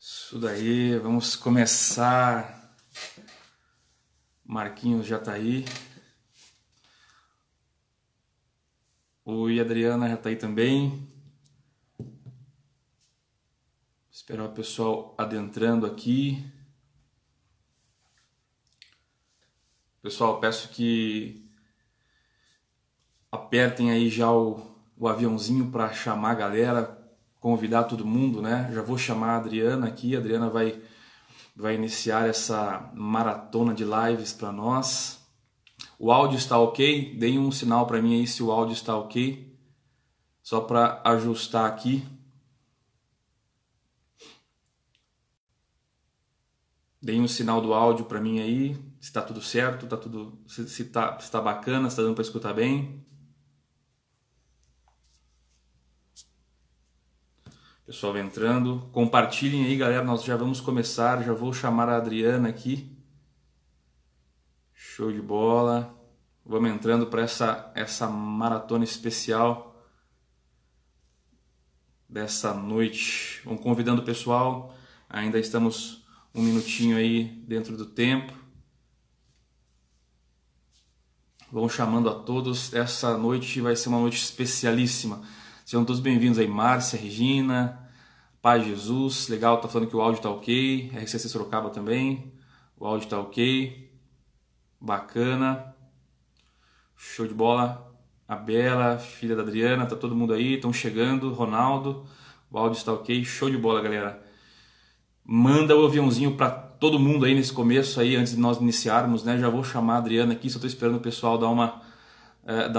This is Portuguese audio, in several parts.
Isso daí, vamos começar. Marquinhos já tá aí. O Adriana já tá aí também. Esperar o pessoal adentrando aqui. Pessoal, peço que apertem aí já o aviãozinho para chamar a galera, convidar todo mundo, né? Já vou chamar a Adriana aqui. A Adriana vai iniciar essa maratona de lives para nós. O áudio está ok? Deem um sinal para mim aí se o áudio está ok. Só para ajustar aqui. Deem um sinal do áudio para mim aí, se está tudo certo, tá tudo, se tá bacana, se está dando para escutar bem. Pessoal entrando, compartilhem aí, galera, nós já vamos começar, já vou chamar a Adriana aqui. Show de bola. Vamos entrando para essa maratona especial dessa noite. Vamos convidando o pessoal, ainda estamos um minutinho aí dentro do tempo. Vamos chamando a todos. Essa noite vai ser uma noite especialíssima. Sejam todos bem-vindos aí, Márcia, Regina, Pai Jesus. Legal, tá falando que o áudio tá ok. RCC Sorocaba também. O áudio tá ok. Bacana. Show de bola. A Bela, filha da Adriana, tá todo mundo aí, estão chegando. Ronaldo, o áudio está ok. Show de bola, galera. Manda o aviãozinho para todo mundo aí nesse começo aí, antes de nós iniciarmos, né? Já vou chamar a Adriana aqui, só estou esperando o pessoal dar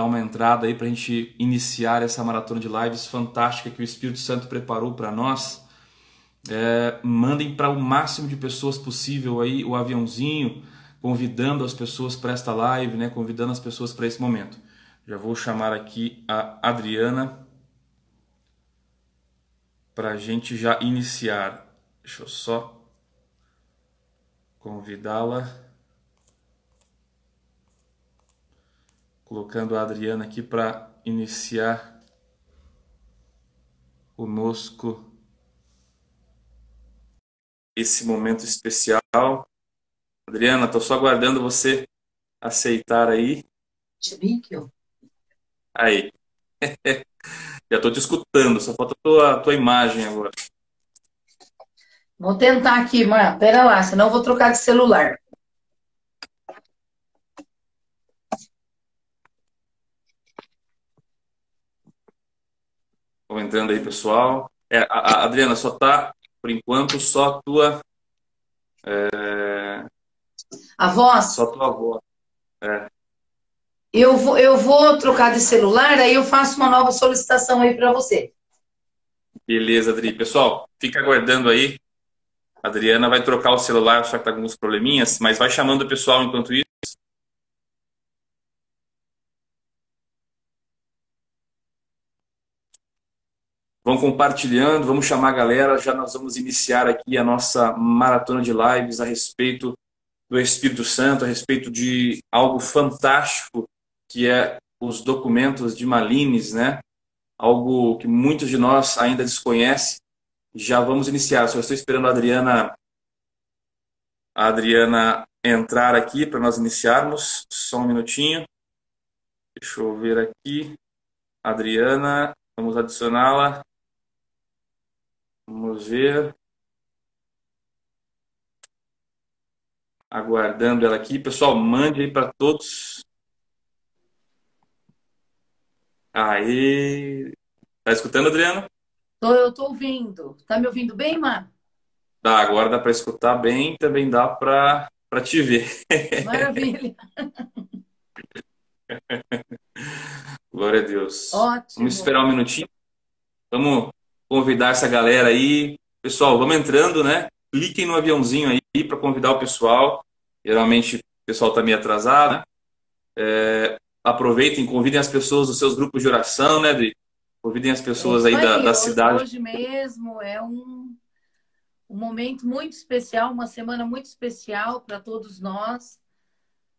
uma entrada aí para a gente iniciar essa maratona de lives fantástica que o Espírito Santo preparou para nós. Mandem para o máximo de pessoas possível aí o aviãozinho, convidando as pessoas para esta live, né? Convidando as pessoas para esse momento. Já vou chamar aqui a Adriana para a gente já iniciar. Deixa eu só convidá-la. Colocando a Adriana aqui para iniciar conosco esse momento especial. Adriana, estou só aguardando você aceitar aí. Aí. Já estou te escutando, só falta a tua imagem agora. Vou tentar aqui, mano. Pera lá, senão eu vou trocar de celular. Vamos entrando aí, pessoal. A Adriana, só tá, por enquanto, só a tua... A voz, Só a tua voz. É. eu vou trocar de celular, aí eu faço uma nova solicitação aí para você. Beleza, Adri. Pessoal, fica aguardando aí. A Adriana vai trocar o celular, só que tá com alguns probleminhas, mas vai chamando o pessoal enquanto isso. Vão compartilhando, vamos chamar a galera. Já nós vamos iniciar aqui a nossa maratona de lives a respeito do Espírito Santo, a respeito de algo fantástico que é os documentos de Malines, né? Algo que muitos de nós ainda desconhecem. Já vamos iniciar. Só estou esperando a Adriana entrar aqui para nós iniciarmos. Só um minutinho. Deixa eu ver aqui. Adriana, vamos adicioná-la. Vamos ver. Aguardando ela aqui. Pessoal, mande aí para todos. Aí. Tá escutando, Adriano? Eu tô ouvindo. Tá me ouvindo bem, Mar? Tá, agora dá para escutar bem, também dá para te ver. Maravilha. Glória a Deus. Vamos Ótimo. esperar um minutinho. Vamos convidar essa galera aí. Pessoal, vamos entrando, né? Cliquem no aviãozinho aí para convidar o pessoal. Geralmente o pessoal está meio atrasado, né? Aproveitem, convidem as pessoas dos seus grupos de oração, né, Adri? Convidem as É pessoas isso aí aí. da cidade. Hoje mesmo é um momento muito especial, uma semana muito especial para todos nós,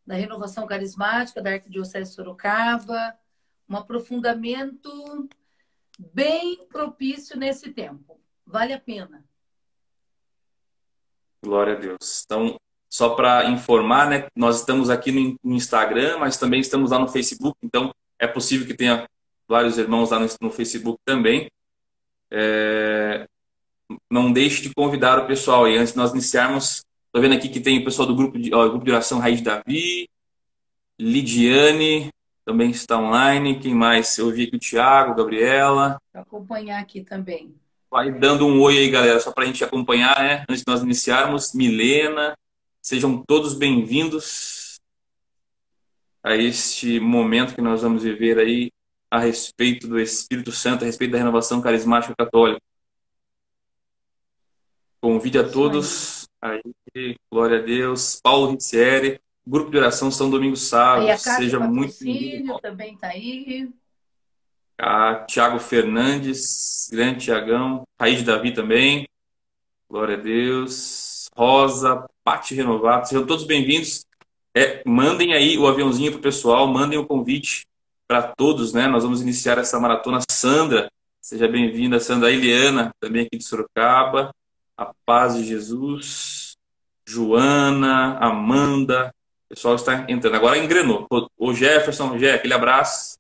da Renovação Carismática, da Arquidiocese de Sorocaba. Um aprofundamento bem propício nesse tempo. Vale a pena. Glória a Deus. Então, só para informar, né, nós estamos aqui no Instagram, mas também estamos lá no Facebook, então é possível que tenha vários irmãos lá no Facebook também. Não deixe de convidar o pessoal aí. Antes de nós iniciarmos, estou vendo aqui que tem o pessoal do grupo de oração Raiz de Davi, Lidiane também está online. Quem mais? Eu vi aqui o Thiago, Gabriela. Para acompanhar aqui também. Vai dando um oi aí, galera, só para a gente acompanhar, né? Antes de nós iniciarmos, Milena, sejam todos bem-vindos a este momento que nós vamos viver aí a respeito do Espírito Santo, a respeito da renovação carismática católica. Convide a Isso aí. todos aí, glória a Deus. Paulo Ricieri, grupo de oração São Domingos Aí a Sábios, Cátia seja muito bem-vindo. Patrocínio também está aí. Tiago Fernandes, grande Tiagão, Raiz de Davi também, glória a Deus. Rosa, Pati Renovado, sejam todos bem-vindos. Mandem aí o aviãozinho para o pessoal, mandem o convite para todos, né? Nós vamos iniciar essa maratona. Sandra, seja bem-vinda. Sandra Eliana, também aqui de Sorocaba. A paz de Jesus. Joana, Amanda, o pessoal está entrando. Agora engrenou. O Jefferson, aquele abraço.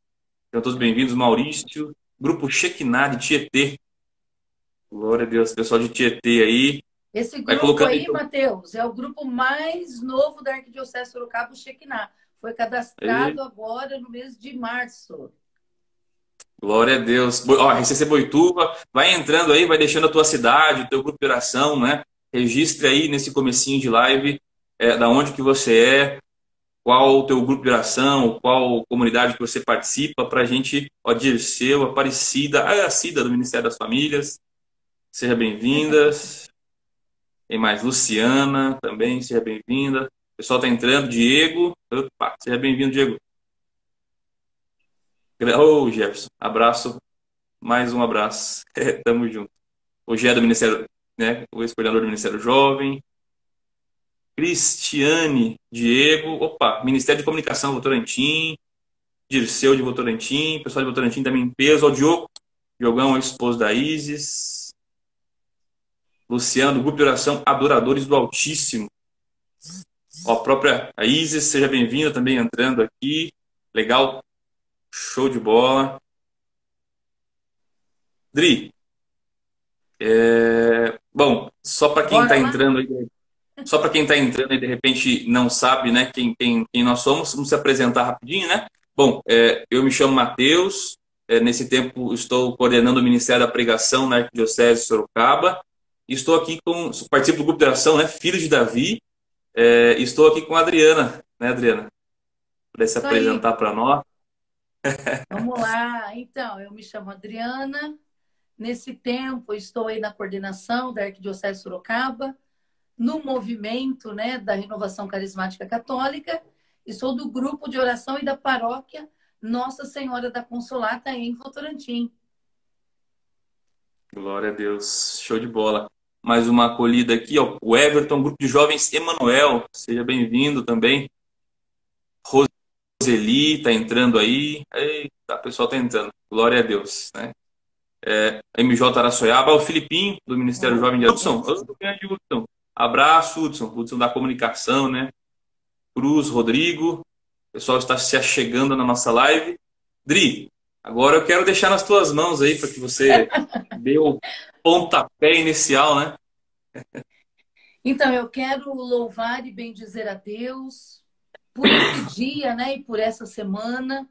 Sejam todos bem-vindos. Maurício, grupo Shekinah de Tietê. Glória a Deus, pessoal de Tietê aí. Esse Vai grupo colocando aí, Matheus, é o grupo mais novo da Arquidiocese Sorocaba, o Shekinah. Foi aí. cadastrado agora no mês de março. Glória a Deus. Ó, RCC Boituva, vai entrando aí, vai deixando a tua cidade, o teu grupo de oração, né? Registre aí nesse comecinho de live da onde que você é, qual o teu grupo de oração, qual comunidade que você participa, para a gente, ó, Dirceu, Aparecida, a Cida do Ministério das Famílias, seja bem-vindas. Tem mais Luciana também, seja bem-vinda. O pessoal está entrando, Diego, opa, seja bem-vindo, Diego. Ô, Jefferson, abraço, mais um abraço. Tamo junto. Hoje é do Ministério, né? O ex-coordenador do Ministério Jovem. Cristiane, Diego, opa, Ministério de Comunicação, Votorantim, Dirceu de Votorantim, pessoal de Votorantim também em peso, o Diogo, Diogão, esposo da Isis, Luciano, do Grupo de Oração Adoradores do Altíssimo. Ó, a própria a Isis, seja bem-vinda também entrando aqui. Legal, show de bola. Dri, bom, só para quem está Bora lá? entrando aí, só para quem está entrando e de repente não sabe, né, quem nós somos, vamos se apresentar rapidinho, né? Bom, eu me chamo Matheus, nesse tempo estou coordenando o Ministério da Pregação na Arquidiocese de Sorocaba, e estou aqui participo do grupo de oração, né, Filhos de Davi, estou aqui com a Adriana, né, Adriana? Para se Isso aí. apresentar para nós. Vamos lá. Então, eu me chamo Adriana. Nesse tempo, estou aí na coordenação da Arquidiocese de Sorocaba, no movimento, né, da Renovação Carismática Católica, e sou do grupo de oração e da paróquia Nossa Senhora da Consolata em Votorantim. Glória a Deus, show de bola. Mais uma acolhida aqui, ó, o Everton, grupo de jovens Emanuel, seja bem-vindo também. Roseli tá entrando aí. Eita, o pessoal tá entrando. Glória a Deus, né? MJ Araçoiaba, o Filipinho, do Ministério Jovem de Hudson. Grande Hudson. Abraço, Hudson. Hudson da comunicação, né? Cruz, Rodrigo. O pessoal está se achegando na nossa live. Dri, agora eu quero deixar nas tuas mãos aí para que você dê o pontapé inicial, né? Então, eu quero louvar e bendizer a Deus por esse dia, né, e por essa semana.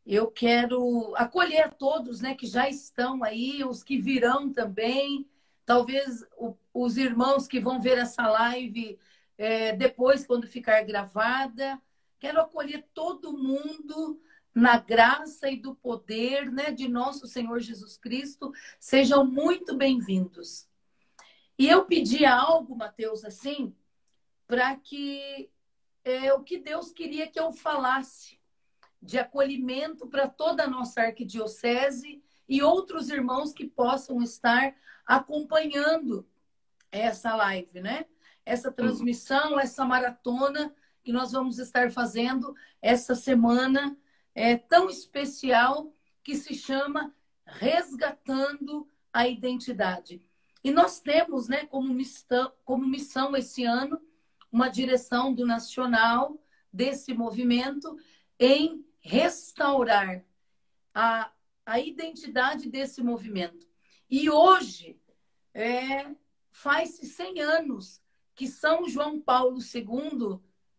Eu quero acolher a todos, né, que já estão aí, os que virão também, talvez os irmãos que vão ver essa live depois, quando ficar gravada. Quero acolher todo mundo na graça e do poder, né, de nosso Senhor Jesus Cristo. Sejam muito bem-vindos. E eu pedi algo, Mateus, assim, para que o que Deus queria que eu falasse de acolhimento para toda a nossa arquidiocese e outros irmãos que possam estar acompanhando essa live, né? Essa transmissão, essa maratona que nós vamos estar fazendo essa semana tão especial que se chama Resgatando a Identidade. E nós temos, né, como missão esse ano, uma direção do nacional desse movimento em restaurar a, a identidade desse movimento. E hoje faz-se 100 anos que São João Paulo II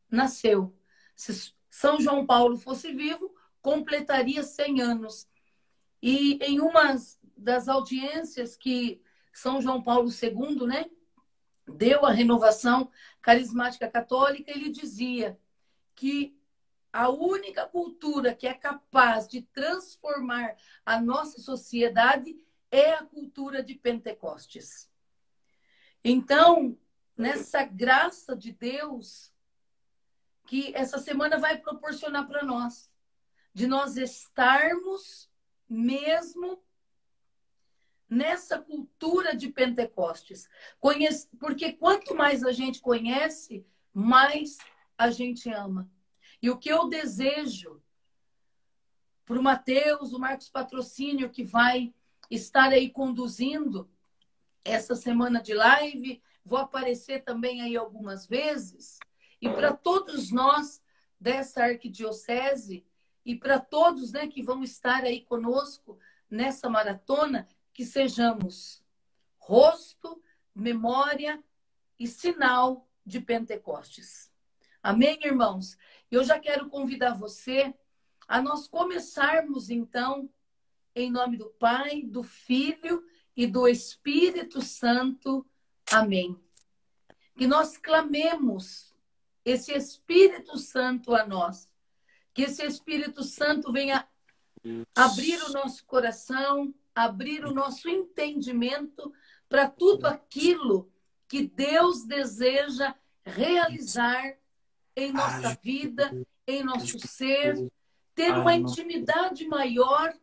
nasceu. Se São João Paulo fosse vivo, completaria 100 anos. E em uma das audiências que São João Paulo II, né, deu à renovação carismática católica, ele dizia que a única cultura que é capaz de transformar a nossa sociedade é a cultura de Pentecostes. Então, nessa graça de Deus, que essa semana vai proporcionar para nós, de nós estarmos mesmo nessa cultura de Pentecostes. Porque quanto mais a gente conhece, mais a gente ama. E o que eu desejo para o Mateus, o Marcos Patrocínio, que vai estar aí conduzindo essa semana de live, vou aparecer também aí algumas vezes, e para todos nós dessa arquidiocese, e para todos, né, que vão estar aí conosco nessa maratona, que sejamos rosto, memória e sinal de Pentecostes. Amém, irmãos? Eu já quero convidar você a nós começarmos, então, em nome do Pai, do Filho e do Espírito Santo. Amém. Que nós clamemos esse Espírito Santo a nós. Que esse Espírito Santo venha abrir o nosso coração, abrir o nosso entendimento para tudo aquilo que Deus deseja realizar em nossa vida, em nosso ser, ter uma intimidade maior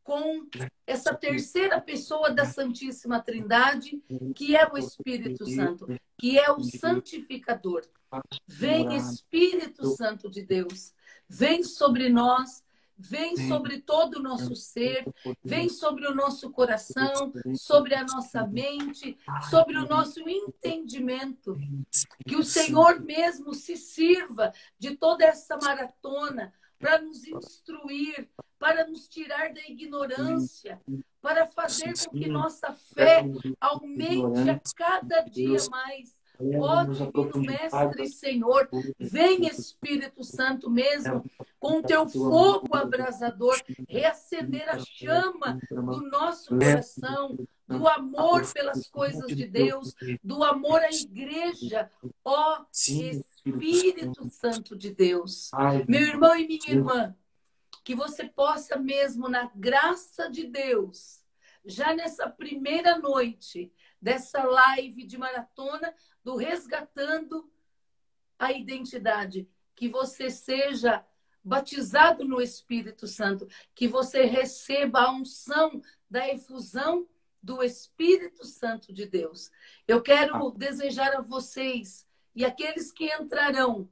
com essa terceira pessoa da Santíssima Trindade, que é o Espírito Santo, que é o santificador. Vem, Espírito Santo de Deus, vem sobre nós, vem sobre todo o nosso ser, vem sobre o nosso coração, sobre a nossa mente, sobre o nosso entendimento. Que o Senhor mesmo se sirva de toda essa maratona para nos instruir, para nos tirar da ignorância, para fazer com que nossa fé aumente a cada dia mais. Ó Divino Mestre e Senhor, vem Espírito Santo mesmo, com o teu fogo abrasador, reacender a chama do nosso coração, do amor pelas coisas de Deus, do amor à igreja, ó Espírito Santo de Deus. Meu irmão e minha irmã, que você possa mesmo, na graça de Deus, já nessa primeira noite dessa live de maratona do Resgatando a Identidade, que você seja batizado no Espírito Santo, que você receba a unção da efusão do Espírito Santo de Deus. Eu quero desejar a vocês e aqueles que entrarão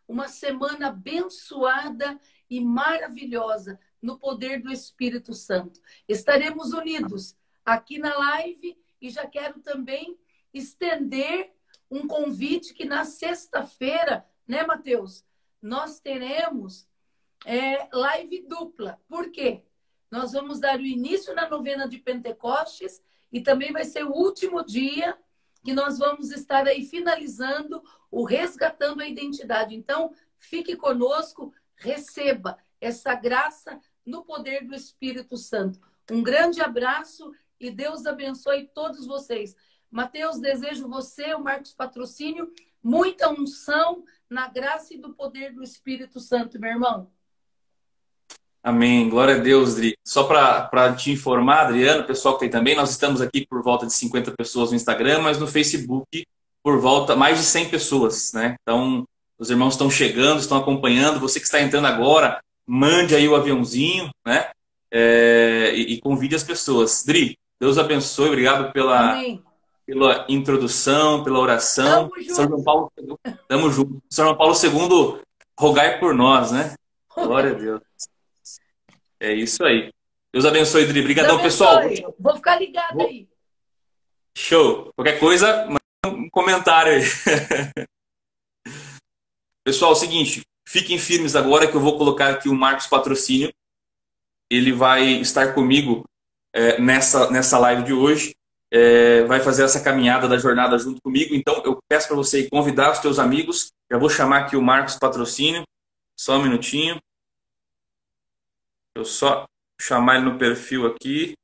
uma semana abençoada e maravilhosa no poder do Espírito Santo. Estaremos unidos aqui na live e já quero também estender um convite que na sexta-feira, né, Mateus? Nós teremos live dupla. Por quê? Nós vamos dar o início na novena de Pentecostes e também vai ser o último dia que nós vamos estar aí finalizando o Resgatando a Identidade. Então, fique conosco, receba essa graça no poder do Espírito Santo. Um grande abraço e Deus abençoe todos vocês. Mateus, desejo você, o Marcos Patrocínio, muita unção na graça e do poder do Espírito Santo, meu irmão. Amém. Glória a Deus, Dri. Só para te informar, Adriano, pessoal que tem também, nós estamos aqui por volta de 50 pessoas no Instagram, mas no Facebook por volta mais de 100 pessoas, né? Então, os irmãos estão chegando, estão acompanhando. Você que está entrando agora, mande aí o aviãozinho, né? E convide as pessoas. Dri, Deus abençoe. Obrigado pela introdução, pela oração. Tamo junto. São João Paulo, tamo junto. São João Paulo II, rogai por nós, né? Glória a Deus. É isso aí. Deus abençoe, Dri. Obrigadão, pessoal. Vou ficar ligado aí. Show! Qualquer coisa, manda um comentário aí. Pessoal, é o seguinte, fiquem firmes agora que eu vou colocar aqui o Marcos Patrocínio. Ele vai estar comigo nessa live de hoje. Vai fazer essa caminhada da jornada junto comigo. Então, eu peço para você convidar os teus amigos. Já vou chamar aqui o Marcos Patrocínio. Só um minutinho. Eu só chamar ele no perfil aqui.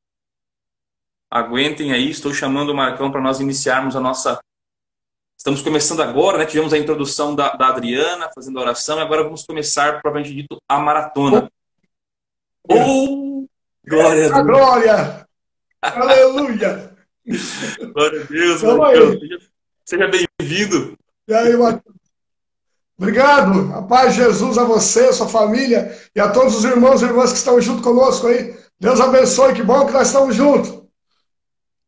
Aguentem aí, estou chamando o Marcão para nós iniciarmos a nossa... Estamos começando agora, né? Tivemos a introdução da Adriana, fazendo a oração, e agora vamos começar, propriamente dito, a maratona. Oh, glória a Deus! Glória! Aleluia! Glória a Deus, Tamo Marcão. aí. Seja bem-vindo. E aí, Matheus? Obrigado. A paz de Jesus a você, a sua família e a todos os irmãos e irmãs que estão junto conosco aí. Deus abençoe, que bom que nós estamos juntos.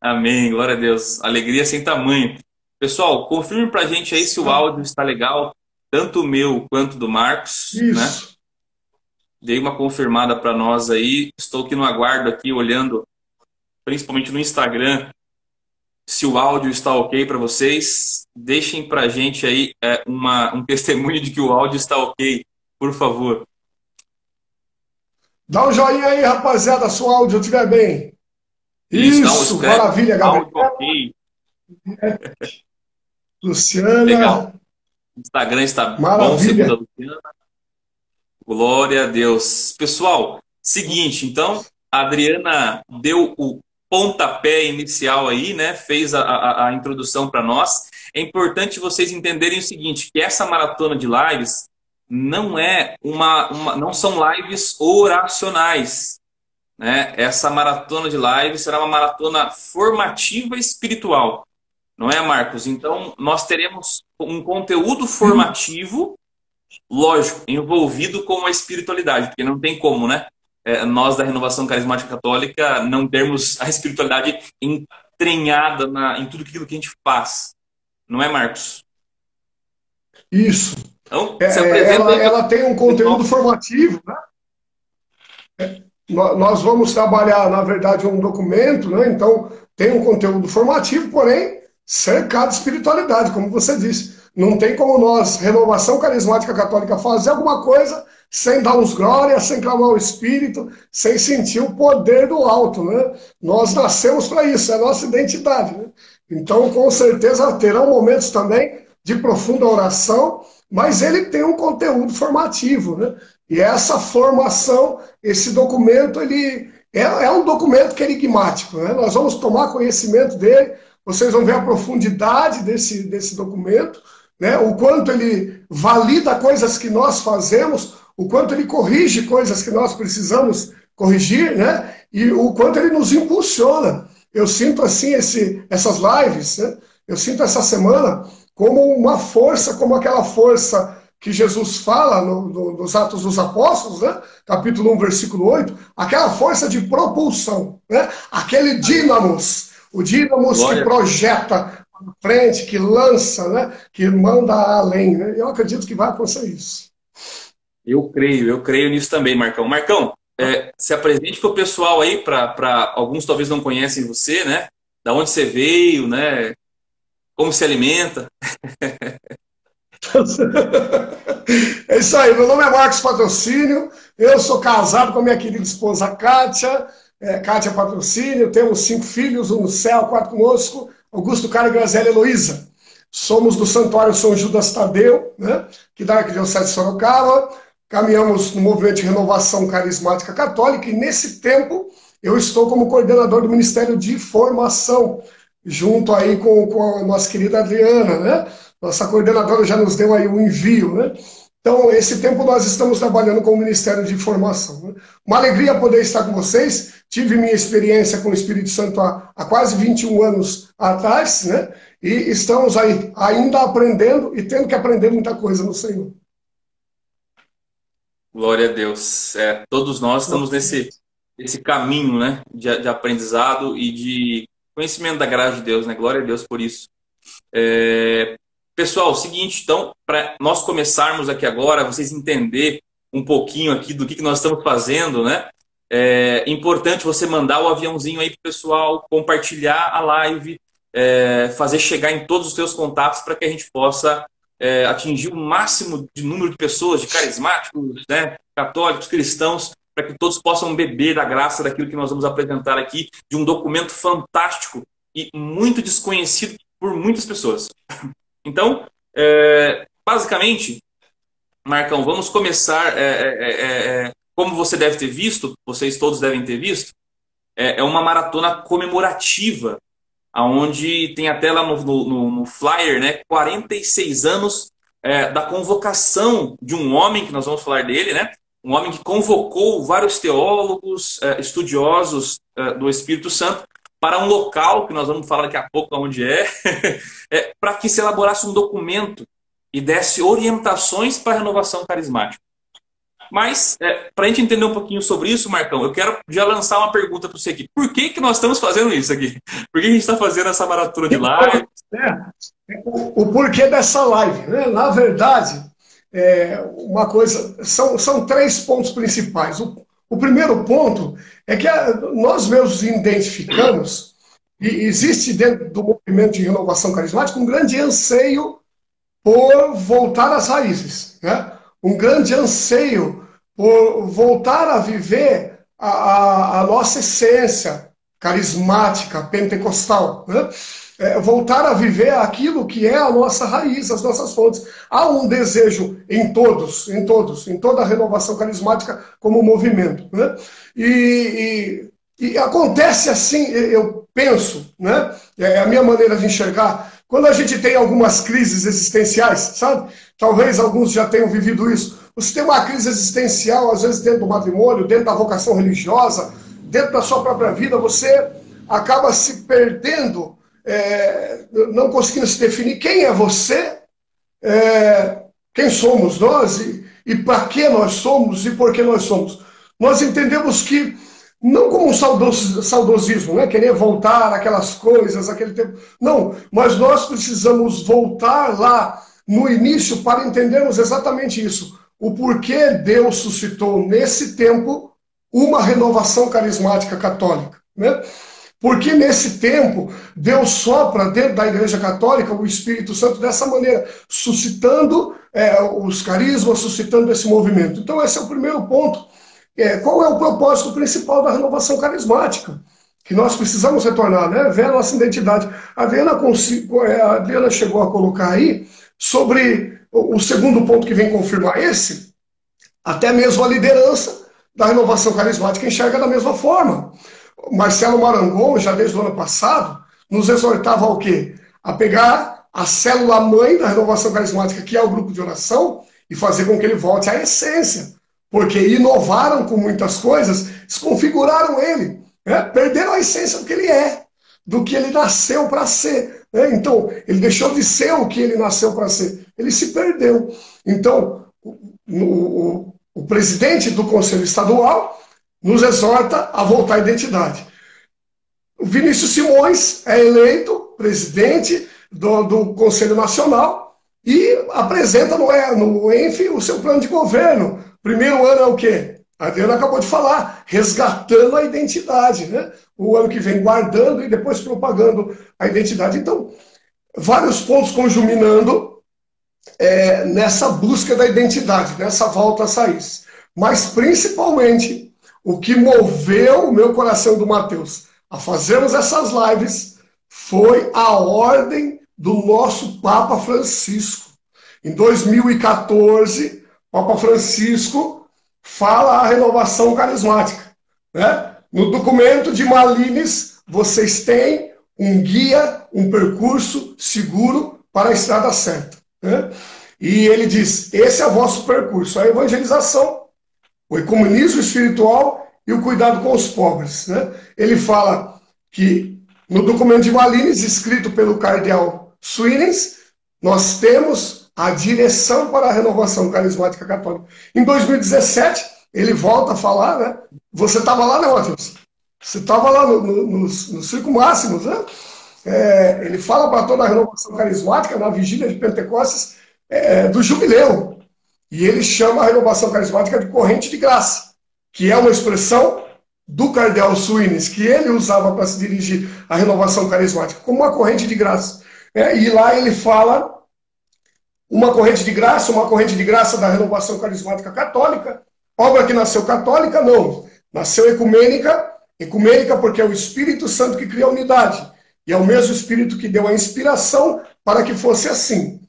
Amém, glória a Deus. Alegria sem tamanho. Pessoal, confirme pra gente aí se o áudio está legal, tanto o meu quanto do Marcos, né? Isso. Dei uma confirmada para nós aí. Estou aqui no aguardo, aqui olhando, principalmente no Instagram, se o áudio está ok para vocês. Deixem pra gente aí um testemunho de que o áudio está ok, por favor. Dá um joinha aí, rapaziada, se o áudio estiver bem. Isso, maravilha, Gabriel. Áudio ok. Luciana. Legal. O Instagram está bom, segundo a Luciana. Glória a Deus. Pessoal, seguinte, então, a Adriana deu o pontapé inicial aí, né? Fez a introdução para nós. É importante vocês entenderem o seguinte, que essa maratona de lives não não são lives oracionais, né? Essa maratona de lives será uma maratona formativa espiritual. Não é, Marcos? Então, nós teremos um conteúdo formativo, lógico, envolvido com a espiritualidade, porque não tem como, né? Nós da Renovação Carismática Católica não termos a espiritualidade entranhada em tudo aquilo que a gente faz. Não é, Marcos? Isso. Então, se apresenta ela tem um conteúdo formativo, né? Nós vamos trabalhar, na verdade, um documento, né? Então, tem um conteúdo formativo, porém, cercado de espiritualidade, como você disse. Não tem como nós, Renovação Carismática Católica, fazer alguma coisa sem dar uns glórias, sem clamar o Espírito, sem sentir o poder do alto, né? Nós nascemos para isso, é a nossa identidade, né? Então, com certeza, terão momentos também de profunda oração, mas ele tem um conteúdo formativo, né? E essa formação, esse documento, ele é um documento querigmático, né? Nós vamos tomar conhecimento dele, vocês vão ver a profundidade desse documento, né? O quanto ele valida coisas que nós fazemos, o quanto ele corrige coisas que nós precisamos corrigir, né? E o quanto ele nos impulsiona. Eu sinto assim essas lives, né? Eu sinto essa semana como uma força, como aquela força que Jesus fala nos Atos dos Apóstolos, né? Capítulo 1, versículo 8, aquela força de propulsão, né? Aquele dínamos, o dínamos que projeta para frente, que lança, né? Que manda além, né? Eu acredito que vai acontecer isso. Eu creio nisso também, Marcão. Marcão, se apresente para o pessoal aí, para alguns talvez não conhecem você, né? Da onde você veio, né? Como se alimenta. É isso aí, meu nome é Marcos Patrocínio, eu sou casado com a minha querida esposa Kátia, Kátia Patrocínio, temos 5 filhos, um no céu, 4 conosco, Augusto, Cara e Graziela Heloísa. Somos do Santuário São Judas Tadeu, né, que da Arquidiocese de Sorocaba, caminhamos no movimento de renovação carismática católica e nesse tempo eu estou como coordenador do Ministério de Formação, junto aí com a nossa querida Adriana, né? Nossa coordenadora já nos deu aí um envio, né? Então, esse tempo nós estamos trabalhando com o Ministério de Formação, né? Uma alegria poder estar com vocês. Tive minha experiência com o Espírito Santo há quase 21 anos atrás, né? E estamos aí ainda aprendendo e tendo que aprender muita coisa no Senhor. Glória a Deus. Todos nós estamos nesse caminho, né? De aprendizado e de conhecimento da graça de Deus, né? Glória a Deus por isso. Pessoal, seguinte, então, para nós começarmos aqui agora, vocês entenderem um pouquinho aqui do que nós estamos fazendo, né? É importante você mandar o aviãozinho aí pro pessoal, compartilhar a live, fazer chegar em todos os teus contatos para que a gente possa atingir o máximo de número de pessoas, de carismáticos, né, católicos, cristãos, para que todos possam beber da graça daquilo que nós vamos apresentar aqui, de um documento fantástico e muito desconhecido por muitas pessoas. Então, basicamente, Marcão, vamos começar, como você deve ter visto, vocês todos devem ter visto, é uma maratona comemorativa, onde tem até lá no flyer, né, 46 anos da convocação de um homem, que nós vamos falar dele, né, um homem que convocou vários teólogos, estudiosos do Espírito Santo, para um local, que nós vamos falar daqui a pouco onde para que se elaborasse um documento e desse orientações para a renovação carismática. Mas, para a gente entender um pouquinho sobre isso, Marcão, eu quero já lançar uma pergunta para você aqui. Por que nós estamos fazendo isso aqui? Por que a gente está fazendo essa maratona de live? O porquê dessa live, né? Na verdade, uma coisa, são 3 pontos principais. O primeiro ponto é que nós mesmos identificamos, e existe dentro do movimento de renovação carismática um grande anseio por voltar às raízes, né? Um grande anseio por voltar a viver a nossa essência carismática, pentecostal, né? Voltar a viver aquilo que é a nossa raiz, as nossas fontes. Há um desejo em toda a renovação carismática como movimento, né? E acontece assim, eu penso, né? É a minha maneira de enxergar, quando a gente tem algumas crises existenciais, sabe? Talvez alguns já tenham vivido isso. Você tem uma crise existencial, às vezes dentro do matrimônio, dentro da vocação religiosa, dentro da sua própria vida, você acaba se perdendo, não conseguindo se definir quem é você, quem somos nós e para que nós somos e por que nós somos. Nós entendemos que, não como um saudosismo, né? Querer voltar àquelas coisas, aquele tempo. Não, mas nós precisamos voltar lá no início para entendermos exatamente isso. O porquê Deus suscitou nesse tempo uma renovação carismática católica, né? Porque nesse tempo Deus sopra dentro da Igreja Católica o Espírito Santo dessa maneira, suscitando os carismas, suscitando esse movimento. Então esse é o primeiro ponto. Qual é o propósito principal da renovação carismática? Que nós precisamos retornar, né? Ver a nossa identidade. A Adriana chegou a colocar aí sobre o segundo ponto que vem confirmar esse, até mesmo a liderança da renovação carismática enxerga da mesma forma. Marcelo Marangon, já desde o ano passado, nos exortava ao quê? A pegar a célula-mãe da renovação carismática, que é o grupo de oração, e fazer com que ele volte à essência. Porque inovaram com muitas coisas, desconfiguraram ele, né? Perderam a essência do que ele é, do que ele nasceu para ser, né? Então, ele deixou de ser o que ele nasceu para ser, ele se perdeu. Então, o presidente do Conselho Estadual nos exorta a voltar à identidade. O Vinícius Simões é eleito presidente do Conselho Nacional e apresenta no ENF o seu plano de governo. Primeiro ano é o quê? A Adriana acabou de falar, resgatando a identidade, né? O ano que vem guardando e depois propagando a identidade. Então, vários pontos conjuminando nessa busca da identidade, nessa volta às raízes. Mas, principalmente, o que moveu o meu coração do Mateus a fazermos essas lives foi a ordem do nosso Papa Francisco. Em 2014, Papa Francisco fala a renovação carismática, né? No documento de Malines, vocês têm um guia, um percurso seguro para a estrada certa, né? E ele diz, esse é o vosso percurso, a evangelização, o ecumenismo espiritual e o cuidado com os pobres, né? Ele fala que no documento de Malines, escrito pelo cardeal Sweetens, nós temos a direção para a renovação carismática católica. Em 2017, ele volta a falar, né? Você estava lá, né, Matheus? Você estava lá no Circo Máximos, né? Ele fala para toda a renovação carismática na vigília de Pentecostes do jubileu. E ele chama a renovação carismática de corrente de graça, que é uma expressão do cardeal Suínes, que ele usava para se dirigir à renovação carismática, como uma corrente de graça. E lá ele fala uma corrente de graça da renovação carismática católica, obra que nasceu católica, não, nasceu ecumênica, ecumênica porque é o Espírito Santo que cria a unidade, e é o mesmo Espírito que deu a inspiração para que fosse assim.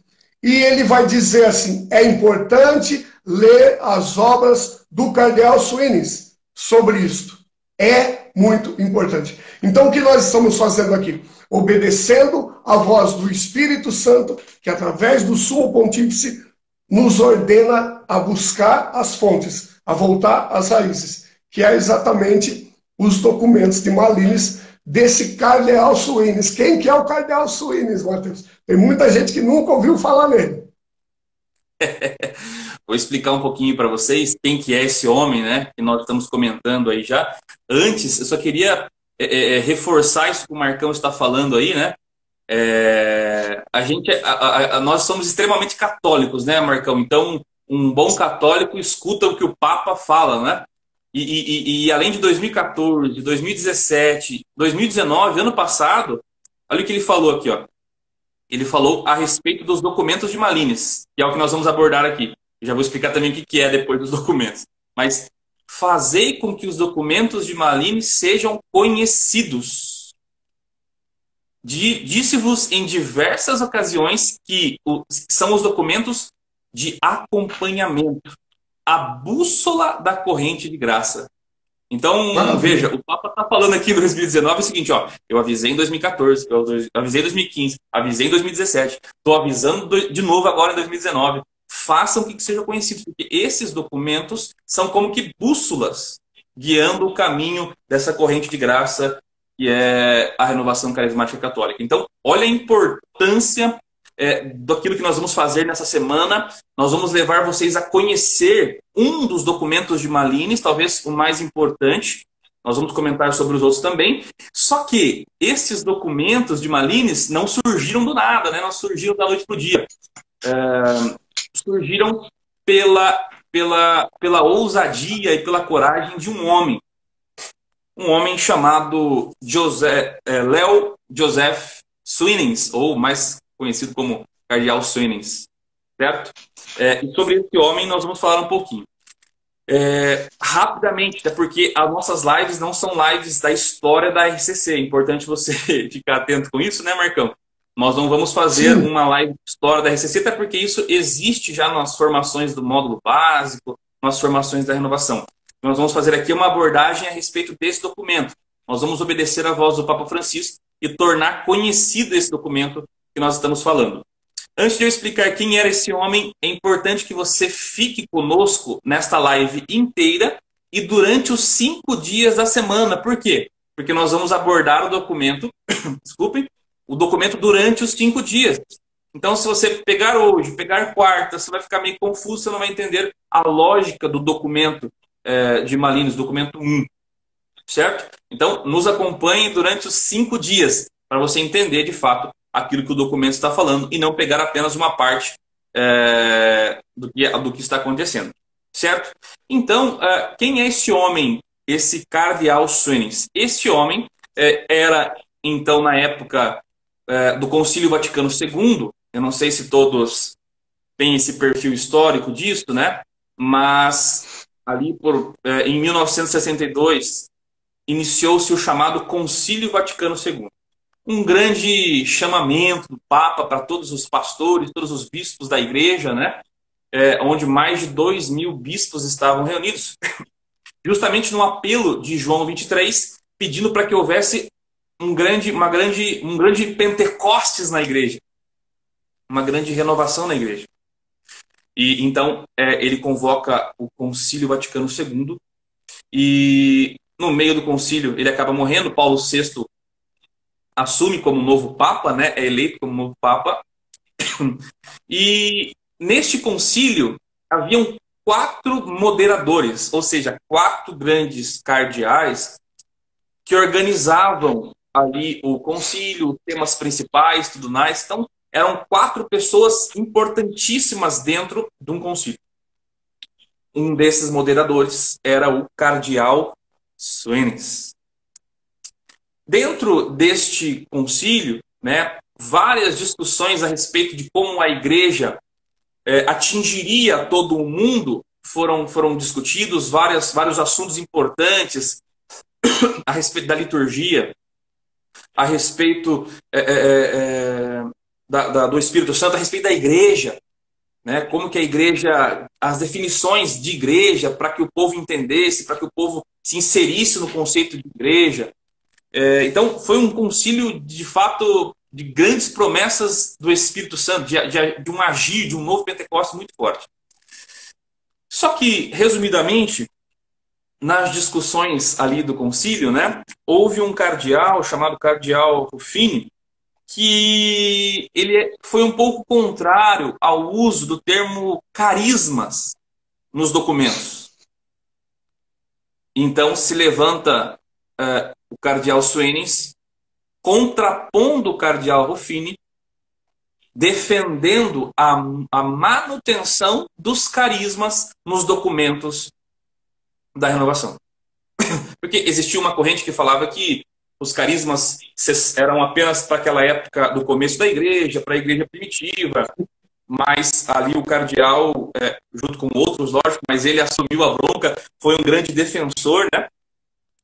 E ele vai dizer assim, é importante ler as obras do cardeal Suínes sobre isto. É muito importante. Então, o que nós estamos fazendo aqui? Obedecendo a voz do Espírito Santo, que através do Sumo Pontífice nos ordena a buscar as fontes, a voltar às raízes, que é exatamente os documentos de Malines desse cardeal Suínes. Quem que é o cardeal Suínes, Matheus? Tem muita gente que nunca ouviu falar nele. Vou explicar um pouquinho para vocês quem que é esse homem, né, que nós estamos comentando aí já. Antes, eu só queria reforçar isso que o Marcão está falando aí, né? Nós somos extremamente católicos, né, Marcão? Então, um bom católico escuta o que o Papa fala, né? E além de 2014, 2017, 2019, ano passado, olha o que ele falou aqui, ó. Ele falou a respeito dos documentos de Malines, que é o que nós vamos abordar aqui. Eu já vou explicar também o que é depois dos documentos. Mas fazei com que os documentos de Malines sejam conhecidos. Disse-vos em diversas ocasiões que são os documentos de acompanhamento, a bússola da corrente de graça. Então, veja, o Papa está falando aqui em 2019 o seguinte, ó, eu avisei em 2014, eu avisei em 2015, avisei em 2017, estou avisando de novo agora em 2019. Façam que seja conhecido, porque esses documentos são como que bússolas guiando o caminho dessa corrente de graça que é a renovação carismática católica. Então, olha a importância daquilo que nós vamos fazer nessa semana. Nós vamos levar vocês a conhecer um dos documentos de Malines, talvez o mais importante. Nós vamos comentar sobre os outros também. Só que esses documentos de Malines não surgiram do nada, né? Não surgiram da noite para o dia. Surgiram pela ousadia e pela coragem de um homem chamado Leo Joseph Suínens, ou mais conhecido como cardeal Suínens, certo? E sobre esse homem nós vamos falar um pouquinho. Rapidamente, até porque as nossas lives não são lives da história da RCC. É importante você ficar atento com isso, né, Marcão? Nós não vamos fazer uma live de história da RCC, até porque isso existe já nas formações do módulo básico, nas formações da renovação. Nós vamos fazer aqui uma abordagem a respeito desse documento. Nós vamos obedecer à voz do Papa Francisco e tornar conhecido esse documento que nós estamos falando. Antes de eu explicar quem era esse homem, é importante que você fique conosco nesta live inteira e durante os 5 dias da semana. Por quê? Porque nós vamos abordar o documento, desculpem, o documento durante os 5 dias. Então, se você pegar hoje, pegar quarta, você vai ficar meio confuso, você não vai entender a lógica do documento de Malines, documento 1. Certo? Então, nos acompanhe durante os 5 dias, para você entender, de fato, aquilo que o documento está falando e não pegar apenas uma parte do que está acontecendo. Certo? Então, quem é esse homem, esse cardeal Suínens? Esse homem era, então, na época do Concílio Vaticano II, eu não sei se todos têm esse perfil histórico disso, né? Mas ali em 1962 iniciou-se o chamado Concílio Vaticano II. Um grande chamamento do Papa para todos os pastores, todos os bispos da igreja, né? Onde mais de 2.000 bispos estavam reunidos, justamente no apelo de João 23, pedindo para que houvesse um grande Pentecostes na igreja, uma grande renovação na igreja. E então ele convoca o Concílio Vaticano II e no meio do concílio ele acaba morrendo. Paulo VI assume como novo Papa, né? É eleito como novo Papa. E neste concílio haviam 4 moderadores, ou seja, 4 grandes cardeais que organizavam ali o concílio, temas principais, tudo mais. Então, eram 4 pessoas importantíssimas dentro de um concílio. Um desses moderadores era o cardeal Suenes. Dentro deste concílio, né, várias discussões a respeito de como a igreja atingiria todo o mundo foram discutidos, vários assuntos importantes a respeito da liturgia, a respeito do Espírito Santo, a respeito da igreja, né? Como que a igreja, as definições de igreja, para que o povo entendesse, para que o povo se inserisse no conceito de igreja. Então, foi um concílio, de fato, de grandes promessas do Espírito Santo, de um agir, de um novo Pentecostes muito forte. Só que, resumidamente, nas discussões ali do concílio, né, houve um cardeal chamado cardeal Ruffini, que ele foi um pouco contrário ao uso do termo carismas nos documentos. Então se levanta o cardeal Suenes, contrapondo o cardeal Ruffini, defendendo a manutenção dos carismas nos documentos da renovação. Porque existia uma corrente que falava que os carismas eram apenas para aquela época do começo da igreja, para a igreja primitiva, mas ali o cardeal, junto com outros, lógico, mas ele assumiu a bronca, foi um grande defensor, né,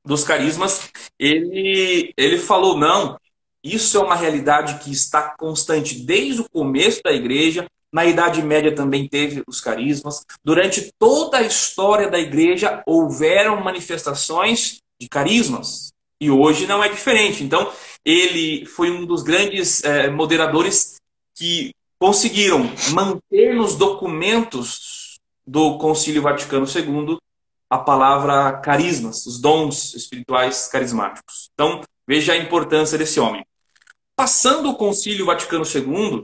dos carismas. Ele falou, não, isso é uma realidade que está constante desde o começo da igreja. Na Idade Média também teve os carismas. Durante toda a história da igreja houveram manifestações de carismas. E hoje não é diferente. Então, ele foi um dos grandes moderadores que conseguiram manter nos documentos do Concílio Vaticano II a palavra carismas, os dons espirituais carismáticos. Então, veja a importância desse homem. Passando o Concílio Vaticano II,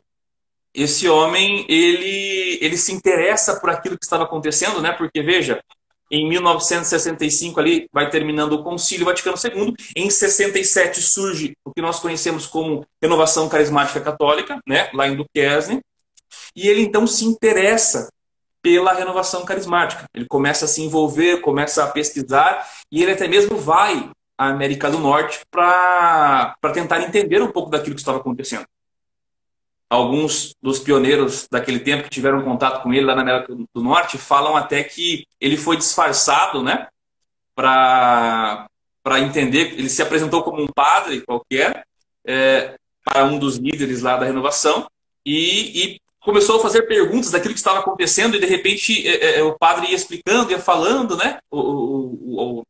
esse homem, ele se interessa por aquilo que estava acontecendo, né? Porque, veja, em 1965 ali vai terminando o Concílio Vaticano II. Em 67 surge o que nós conhecemos como Renovação Carismática Católica, né? Lá em Duquesne. E ele então se interessa pela renovação carismática. Ele começa a se envolver, começa a pesquisar, e ele até mesmo vai à América do Norte para tentar entender um pouco daquilo que estava acontecendo. Alguns dos pioneiros daquele tempo que tiveram contato com ele lá na América do Norte falam até que ele foi disfarçado, né, para entender. Ele se apresentou como um padre qualquer para um dos líderes lá da renovação e começou a fazer perguntas daquilo que estava acontecendo, e de repente o padre ia explicando, ia falando, né, o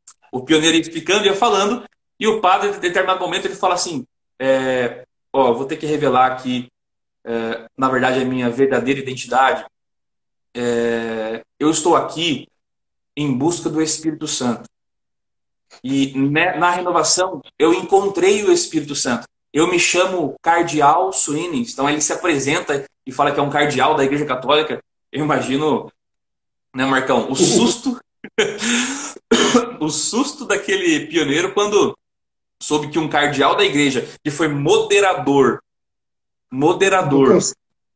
pioneiro ia explicando, ia falando, e o padre, em determinado momento, ele fala assim, vou ter que revelar aqui, na verdade, a minha verdadeira identidade. Eu estou aqui em busca do Espírito Santo. E na renovação, eu encontrei o Espírito Santo. Eu me chamo Cardeal Suenes. Então ele se apresenta e fala que é um cardeal da Igreja Católica. Eu imagino, né, Marcão, o susto o susto daquele pioneiro quando soube que um cardeal da igreja, que foi moderador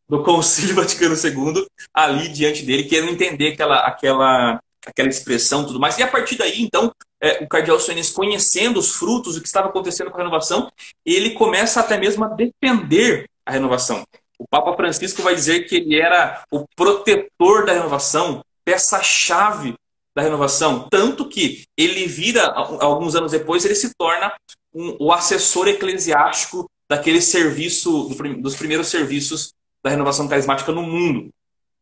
do Concílio Vaticano II, ali diante dele, querendo entender aquela expressão e tudo mais. E a partir daí, então, o cardeal Suenes, conhecendo os frutos do que estava acontecendo com a renovação, ele começa até mesmo a defender a renovação. O Papa Francisco vai dizer que ele era o protetor da renovação, peça-chave da renovação, tanto que ele vira, alguns anos depois, ele se torna o assessor eclesiástico daquele serviço, dos primeiros serviços da renovação carismática no mundo.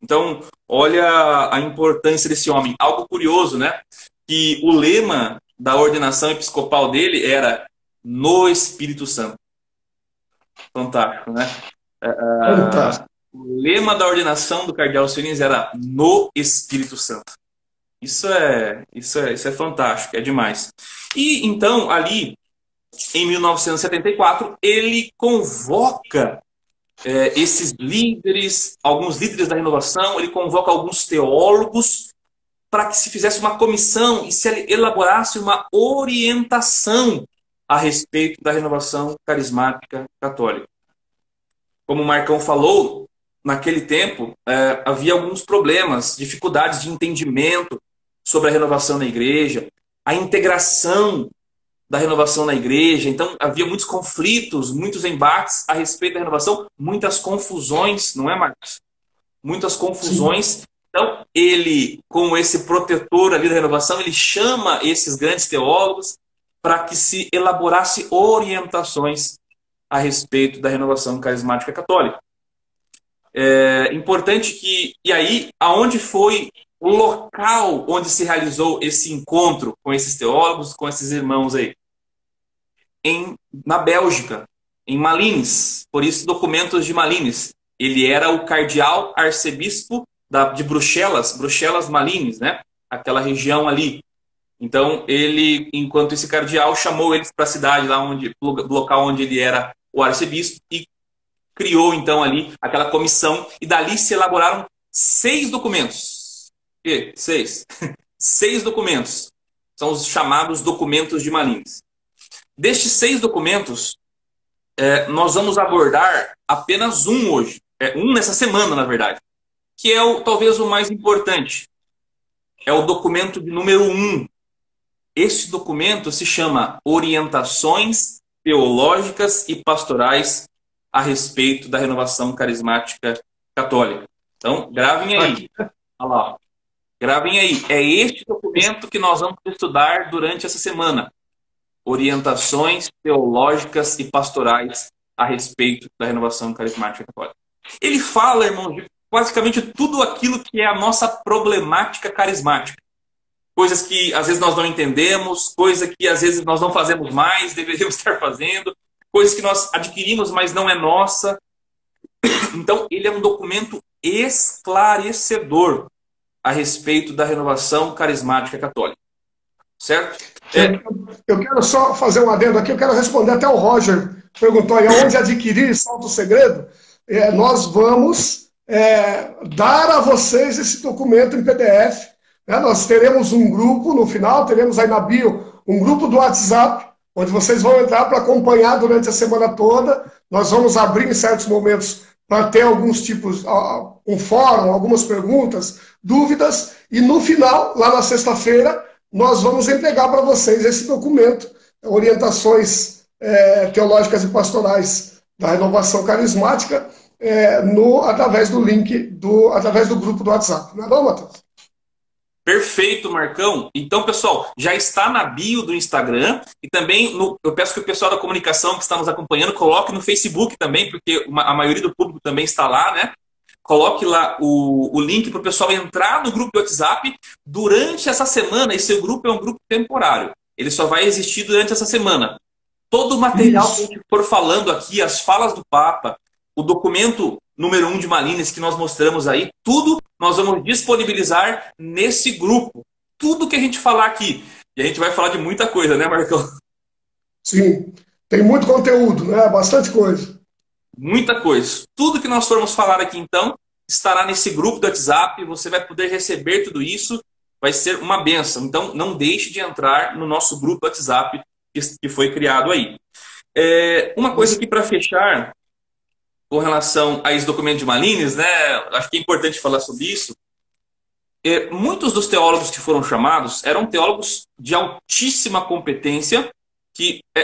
Então, olha a importância desse homem. Algo curioso, né? Que o lema da ordenação episcopal dele era no Espírito Santo. Fantástico, né? Fantástico. O lema da ordenação do cardeal Suenes era no Espírito Santo. Isso é fantástico, é demais. E então, ali, em 1974, ele convoca esses líderes, alguns líderes da renovação, ele convoca alguns teólogos para que se fizesse uma comissão e se elaborasse uma orientação a respeito da renovação carismática católica. Como o Marcão falou, naquele tempo havia alguns problemas, dificuldades de entendimento sobre a renovação na igreja. a integração da renovação na igreja. Então, havia muitos conflitos, muitos embates a respeito da renovação, muitas confusões, não é, Marcos? Muitas confusões. Sim. Então, ele, como esse protetor ali da renovação, ele chama esses grandes teólogos para que se elaborasse orientações a respeito da renovação carismática católica. É importante que... E aí, aonde foi o local onde se realizou esse encontro com esses teólogos, com esses irmãos aí? Na Bélgica, em Malines. Por isso, documentos de Malines. Ele era o cardeal arcebispo de Bruxelas, Bruxelas-Malines, né? Aquela região ali. Então, ele, enquanto esse cardeal, chamou eles para a cidade, lá onde, do local onde ele era o arcebispo, e criou, então, ali aquela comissão, e dali se elaboraram 6 documentos. E, 6? 6 documentos. São os chamados documentos de Malines. Destes 6 documentos, nós vamos abordar apenas um hoje. Um nessa semana, na verdade. Que é talvez o mais importante. É o documento de número 1. Esse documento se chama Orientações Teológicas e Pastorais a respeito da renovação carismática católica. Então, gravem aí. Olha lá. Gravem aí. É este documento que nós vamos estudar durante essa semana. Orientações Teológicas e Pastorais a respeito da renovação carismática católica. Ele fala, irmãos, de basicamente tudo aquilo que é a nossa problemática carismática. Coisas que às vezes nós não entendemos, coisas que às vezes nós não fazemos mais, deveríamos estar fazendo, coisas que nós adquirimos, mas não é nossa. Então, ele é um documento esclarecedor a respeito da renovação carismática católica. Certo? Eu quero só fazer um adendo aqui, eu quero responder até o Roger, perguntou aí, onde adquirir Salto Segredo? Nós vamos dar a vocês esse documento em PDF. Nós teremos um grupo no final, teremos aí na bio um grupo do WhatsApp, onde vocês vão entrar para acompanhar durante a semana toda. Nós vamos abrir em certos momentos para ter alguns tipos, um fórum, algumas perguntas, dúvidas, e no final, lá na sexta-feira, nós vamos entregar para vocês esse documento, Orientações Teológicas e Pastorais da Renovação Carismática, através do link, através do grupo do WhatsApp. Não é não, Matheus? Perfeito, Marcão. Então, pessoal, já está na bio do Instagram e também eu peço que o pessoal da comunicação que está nos acompanhando coloque no Facebook também, porque a maioria do público também está lá, né? Coloque lá o link para o pessoal entrar no grupo do WhatsApp durante essa semana. Esse grupo é um grupo temporário. Ele só vai existir durante essa semana. Todo o material que a gente for falando aqui, as falas do Papa, o documento número 1 de Malines que nós mostramos aí, tudo nós vamos disponibilizar nesse grupo. Tudo que a gente falar aqui. E a gente vai falar de muita coisa, né, Marcão? Sim, tem muito conteúdo, né? Bastante coisa. Muita coisa. Tudo que nós formos falar aqui, então, estará nesse grupo do WhatsApp. Você vai poder receber tudo isso. Vai ser uma bênção. Então, não deixe de entrar no nosso grupo do WhatsApp que foi criado aí. Uma coisa aqui para fechar, com relação a esse documento de Malines, né? Acho que é importante falar sobre isso. Muitos dos teólogos que foram chamados eram teólogos de altíssima competência,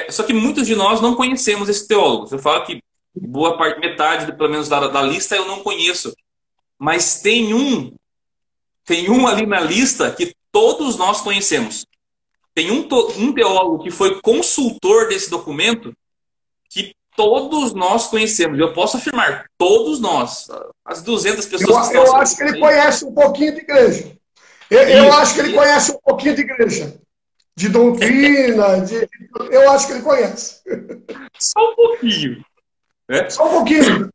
só que muitos de nós não conhecemos esses teólogos. Eu falo que boa parte, metade, pelo menos, da lista eu não conheço. Mas tem um ali na lista que todos nós conhecemos. Tem um teólogo que foi consultor desse documento que todos nós conhecemos. Eu posso afirmar, todos nós. As 200 pessoas eu acho que ele conhece um pouquinho de igreja. Eu acho que ele conhece um pouquinho de igreja. De doutrina, eu acho que ele conhece. Só um pouquinho. Só um pouquinho.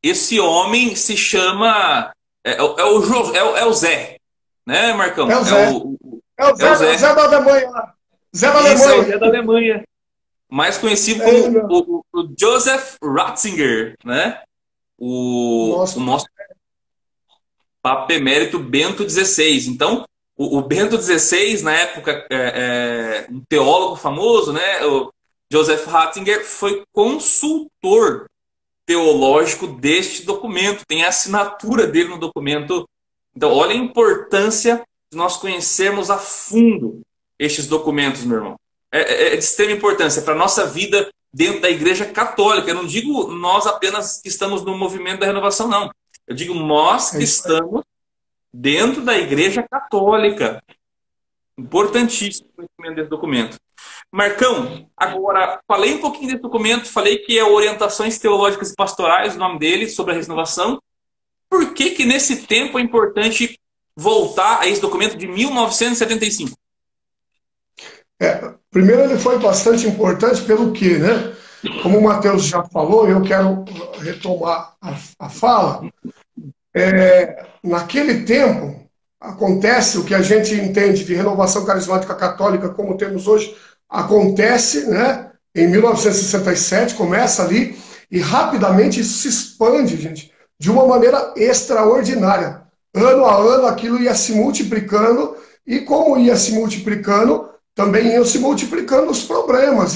Esse homem se chama... É o Zé. Né, Marcão? É o Zé. O Zé da Alemanha. Zé da Alemanha. Isso, é o Zé da Alemanha. Mais conhecido como o Joseph Ratzinger, né? O nosso Papa Emérito Bento XVI. Então, o Bento XVI, na época, um teólogo famoso, né? O Joseph Ratzinger foi consultor teológico deste documento. Tem a assinatura dele no documento. Então, olha a importância de nós conhecermos a fundo estes documentos, meu irmão. É de extrema importância para a nossa vida dentro da Igreja Católica. Eu não digo nós apenas que estamos no movimento da renovação, não. Eu digo nós que estamos dentro da Igreja Católica. Importantíssimo o conhecimento desse documento. Marcão, agora, falei um pouquinho desse documento, falei que é Orientações Teológicas e Pastorais, o nome dele, sobre a renovação. Por que que nesse tempo é importante voltar a esse documento de 1975? Primeiro, ele foi bastante importante pelo quê, né? Como o Matheus já falou, eu quero retomar a fala. Naquele tempo, acontece o que a gente entende de renovação carismática católica como temos hoje, acontece, né? Em 1967, começa ali, e rapidamente isso se expande, gente, de uma maneira extraordinária. Ano a ano aquilo ia se multiplicando, e como ia se multiplicando, também iam se multiplicando os problemas.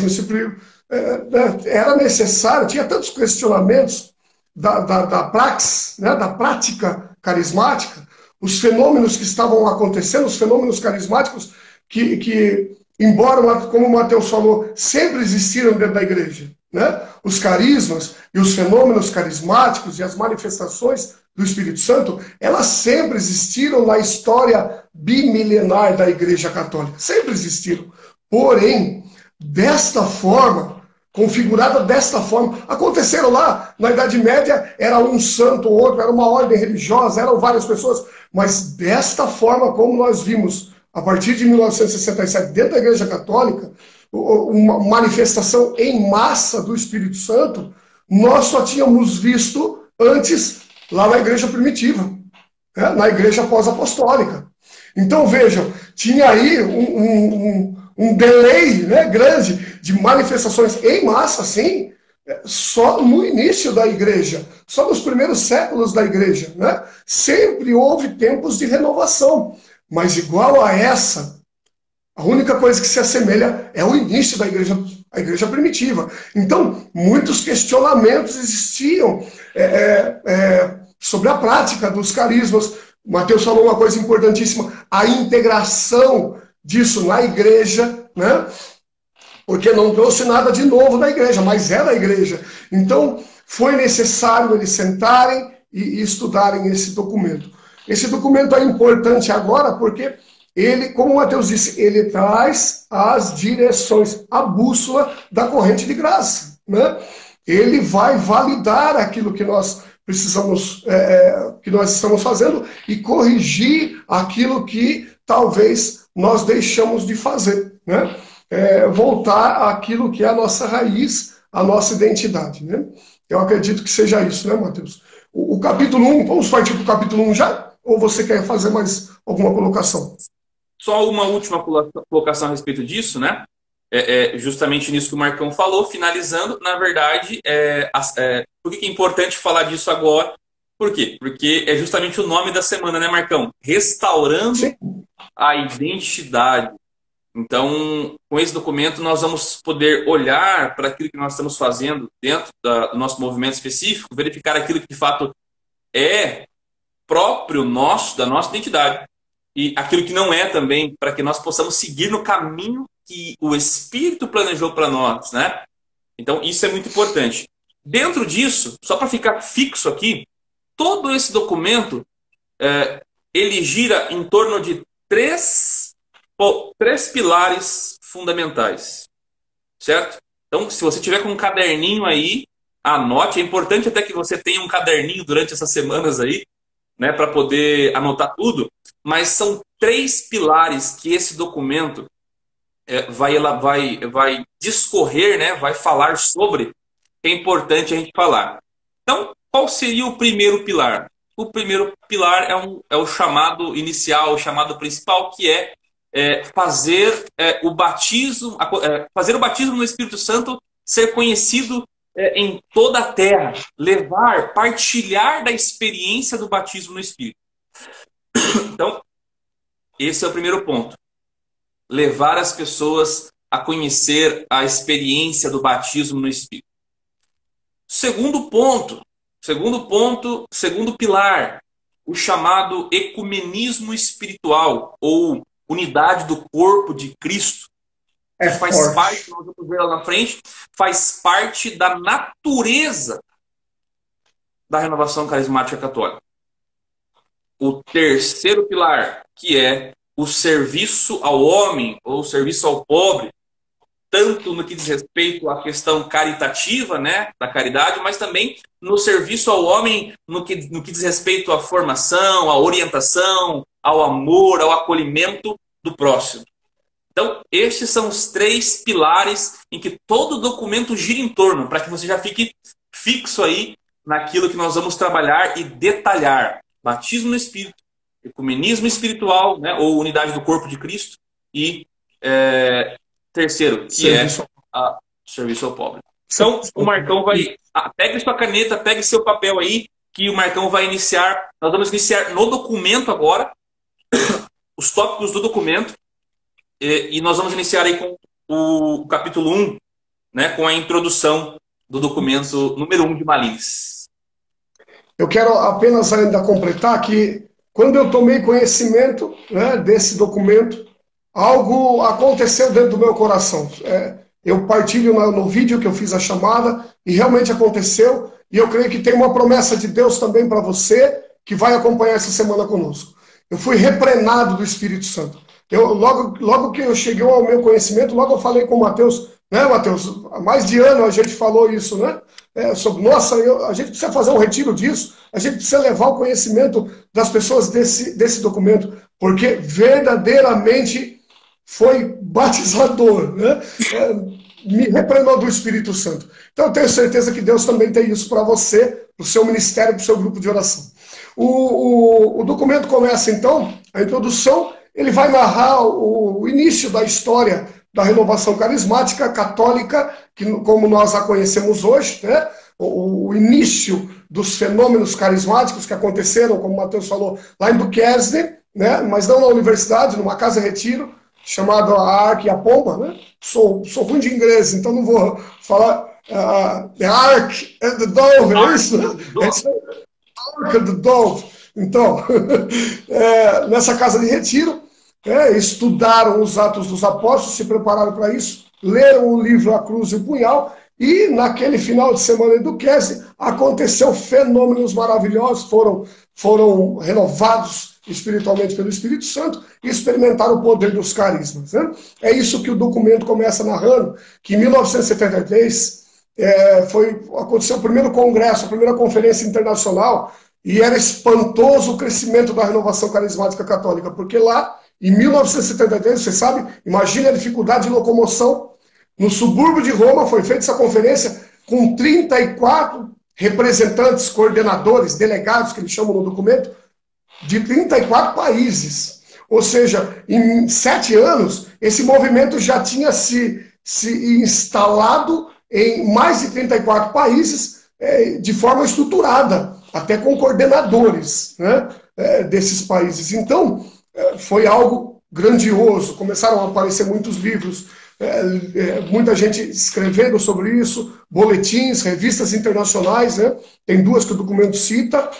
Era necessário, tinha tantos questionamentos da praxis, né, da prática carismática, os fenômenos que estavam acontecendo, os fenômenos carismáticos que embora, como o Matheus falou, sempre existiram dentro da igreja. Né? Os carismas e os fenômenos carismáticos e as manifestações do Espírito Santo, elas sempre existiram na história bimilenar da Igreja Católica. Sempre existiram. Porém, desta forma, configurada desta forma, aconteceram lá, na Idade Média, era um santo ou outro, era uma ordem religiosa, eram várias pessoas, mas desta forma, como nós vimos, a partir de 1967, dentro da Igreja Católica, uma manifestação em massa do Espírito Santo, nós só tínhamos visto antes lá na igreja primitiva, né? Na igreja pós-apostólica. Então, vejam, tinha aí um delay, né, grande de manifestações em massa, assim, só no início da igreja, só nos primeiros séculos da igreja. Né? Sempre houve tempos de renovação, mas igual a essa, a única coisa que se assemelha é o início da igreja, a igreja primitiva. Então, muitos questionamentos existiam sobre a prática dos carismas. Mateus falou uma coisa importantíssima, a integração disso na igreja, né? Porque não trouxe nada de novo na igreja, mas é da igreja. Então, foi necessário eles sentarem e estudarem esse documento. Esse documento é importante agora porque ele, como o Matheus disse, ele traz as direções, a bússola da corrente de graça. Né? Ele vai validar aquilo que nós precisamos, que nós estamos fazendo e corrigir aquilo que talvez nós deixamos de fazer. Né? Voltar àquilo que é a nossa raiz, a nossa identidade. Né? Eu acredito que seja isso, né, Matheus? O capítulo 1, vamos partir para o capítulo 1 já? Ou você quer fazer mais alguma colocação? Só uma última colocação a respeito disso, né? Justamente nisso que o Marcão falou, finalizando, na verdade, por que é importante falar disso agora? Por quê? Porque é justamente o nome da semana, né, Marcão? Restaurando Sim. a identidade. Então, com esse documento, nós vamos poder olhar para aquilo que nós estamos fazendo dentro do nosso movimento específico, verificar aquilo que de fato é próprio nosso, da nossa identidade. E aquilo que não é também, para que nós possamos seguir no caminho que o Espírito planejou para nós, né? Então, isso é muito importante. Dentro disso, só para ficar fixo aqui, todo esse documento, ele gira em torno de três pilares fundamentais, certo? Então, se você tiver com um caderninho aí, anote. É importante até que você tenha um caderninho durante essas semanas aí, né, para poder anotar tudo. Mas são três pilares que esse documento vai discorrer, né, vai falar sobre, que é importante a gente falar. Então, qual seria o primeiro pilar? O primeiro pilar é o chamado inicial, o chamado principal, que fazer o batismo no Espírito Santo ser conhecido em toda a terra, partilhar da experiência do batismo no Espírito. Então, esse é o primeiro ponto. Levar as pessoas a conhecer a experiência do batismo no Espírito. Segundo pilar, o chamado ecumenismo espiritual, ou unidade do corpo de Cristo, que faz forte. parte, nós vamos ver lá na frente, faz parte da natureza da renovação carismática católica. O terceiro pilar, que é o serviço ao homem, ou o serviço ao pobre, tanto no que diz respeito à questão caritativa, né, da caridade, mas também no serviço ao homem, no que diz respeito à formação, à orientação, ao amor, ao acolhimento do próximo. Então, estes são os 3 pilares em que todo documento gira em torno, para que você já fique fixo aí naquilo que nós vamos trabalhar e detalhar. Batismo no Espírito, ecumenismo espiritual, né, ou unidade do corpo de Cristo, e terceiro, que serviço. Serviço ao pobre. Então, o Marcão vai... pegue sua caneta, pegue seu papel aí, que o Marcão vai iniciar. Nós vamos iniciar no documento agora, os tópicos do documento, e nós vamos iniciar aí com o capítulo 1, né, com a introdução do documento número 1 de Malines. Eu quero apenas ainda completar que, quando eu tomei conhecimento, né, desse documento, algo aconteceu dentro do meu coração. Eu partilho no vídeo que eu fiz a chamada, e realmente aconteceu, e eu creio que tem uma promessa de Deus também para você, que vai acompanhar essa semana conosco. Eu fui reprenado do Espírito Santo. Logo que eu cheguei ao meu conhecimento, logo eu falei com o Mateus, né, Mateus? Há mais de ano a gente falou isso, né? Sobre, nossa, a gente precisa fazer um retiro disso, a gente precisa levar o conhecimento das pessoas desse documento, porque verdadeiramente foi batizador, né? Me repreendeu do Espírito Santo. Então eu tenho certeza que Deus também tem isso para você, para o seu ministério, para o seu grupo de oração. O documento começa então, a introdução, ele vai narrar o início da história da renovação carismática católica, que, como nós a conhecemos hoje, né? O início dos fenômenos carismáticos que aconteceram, como o Mateus falou, lá em Duquesne, né? Mas não na universidade, numa casa-retiro, chamada a Arca e a Pomba, né? Sou ruim de inglês, então não vou falar the Ark and the Dove, é isso? Ark and the Dove. Então, nessa casa de retiro, estudaram os Atos dos Apóstolos, se prepararam para isso, leram o livro A Cruz e o Punhal, e naquele final de semana em Duquesne aconteceu fenômenos maravilhosos, foram renovados espiritualmente pelo Espírito Santo e experimentaram o poder dos carismas, né? É isso que o documento começa narrando, que em 1973 aconteceu o primeiro congresso, a primeira conferência internacional, e era espantoso o crescimento da renovação carismática católica, porque lá, em 1973, você sabe, imagine a dificuldade de locomoção, no subúrbio de Roma foi feita essa conferência com 34 representantes, coordenadores, delegados, que eles chamam no documento, de 34 países. Ou seja, em 7 anos, esse movimento já tinha se instalado em mais de 34 países de forma estruturada, até com coordenadores, né, desses países. Então, foi algo grandioso. Começaram a aparecer muitos livros, muita gente escrevendo sobre isso, boletins, revistas internacionais, né? Tem 2 que o documento cita,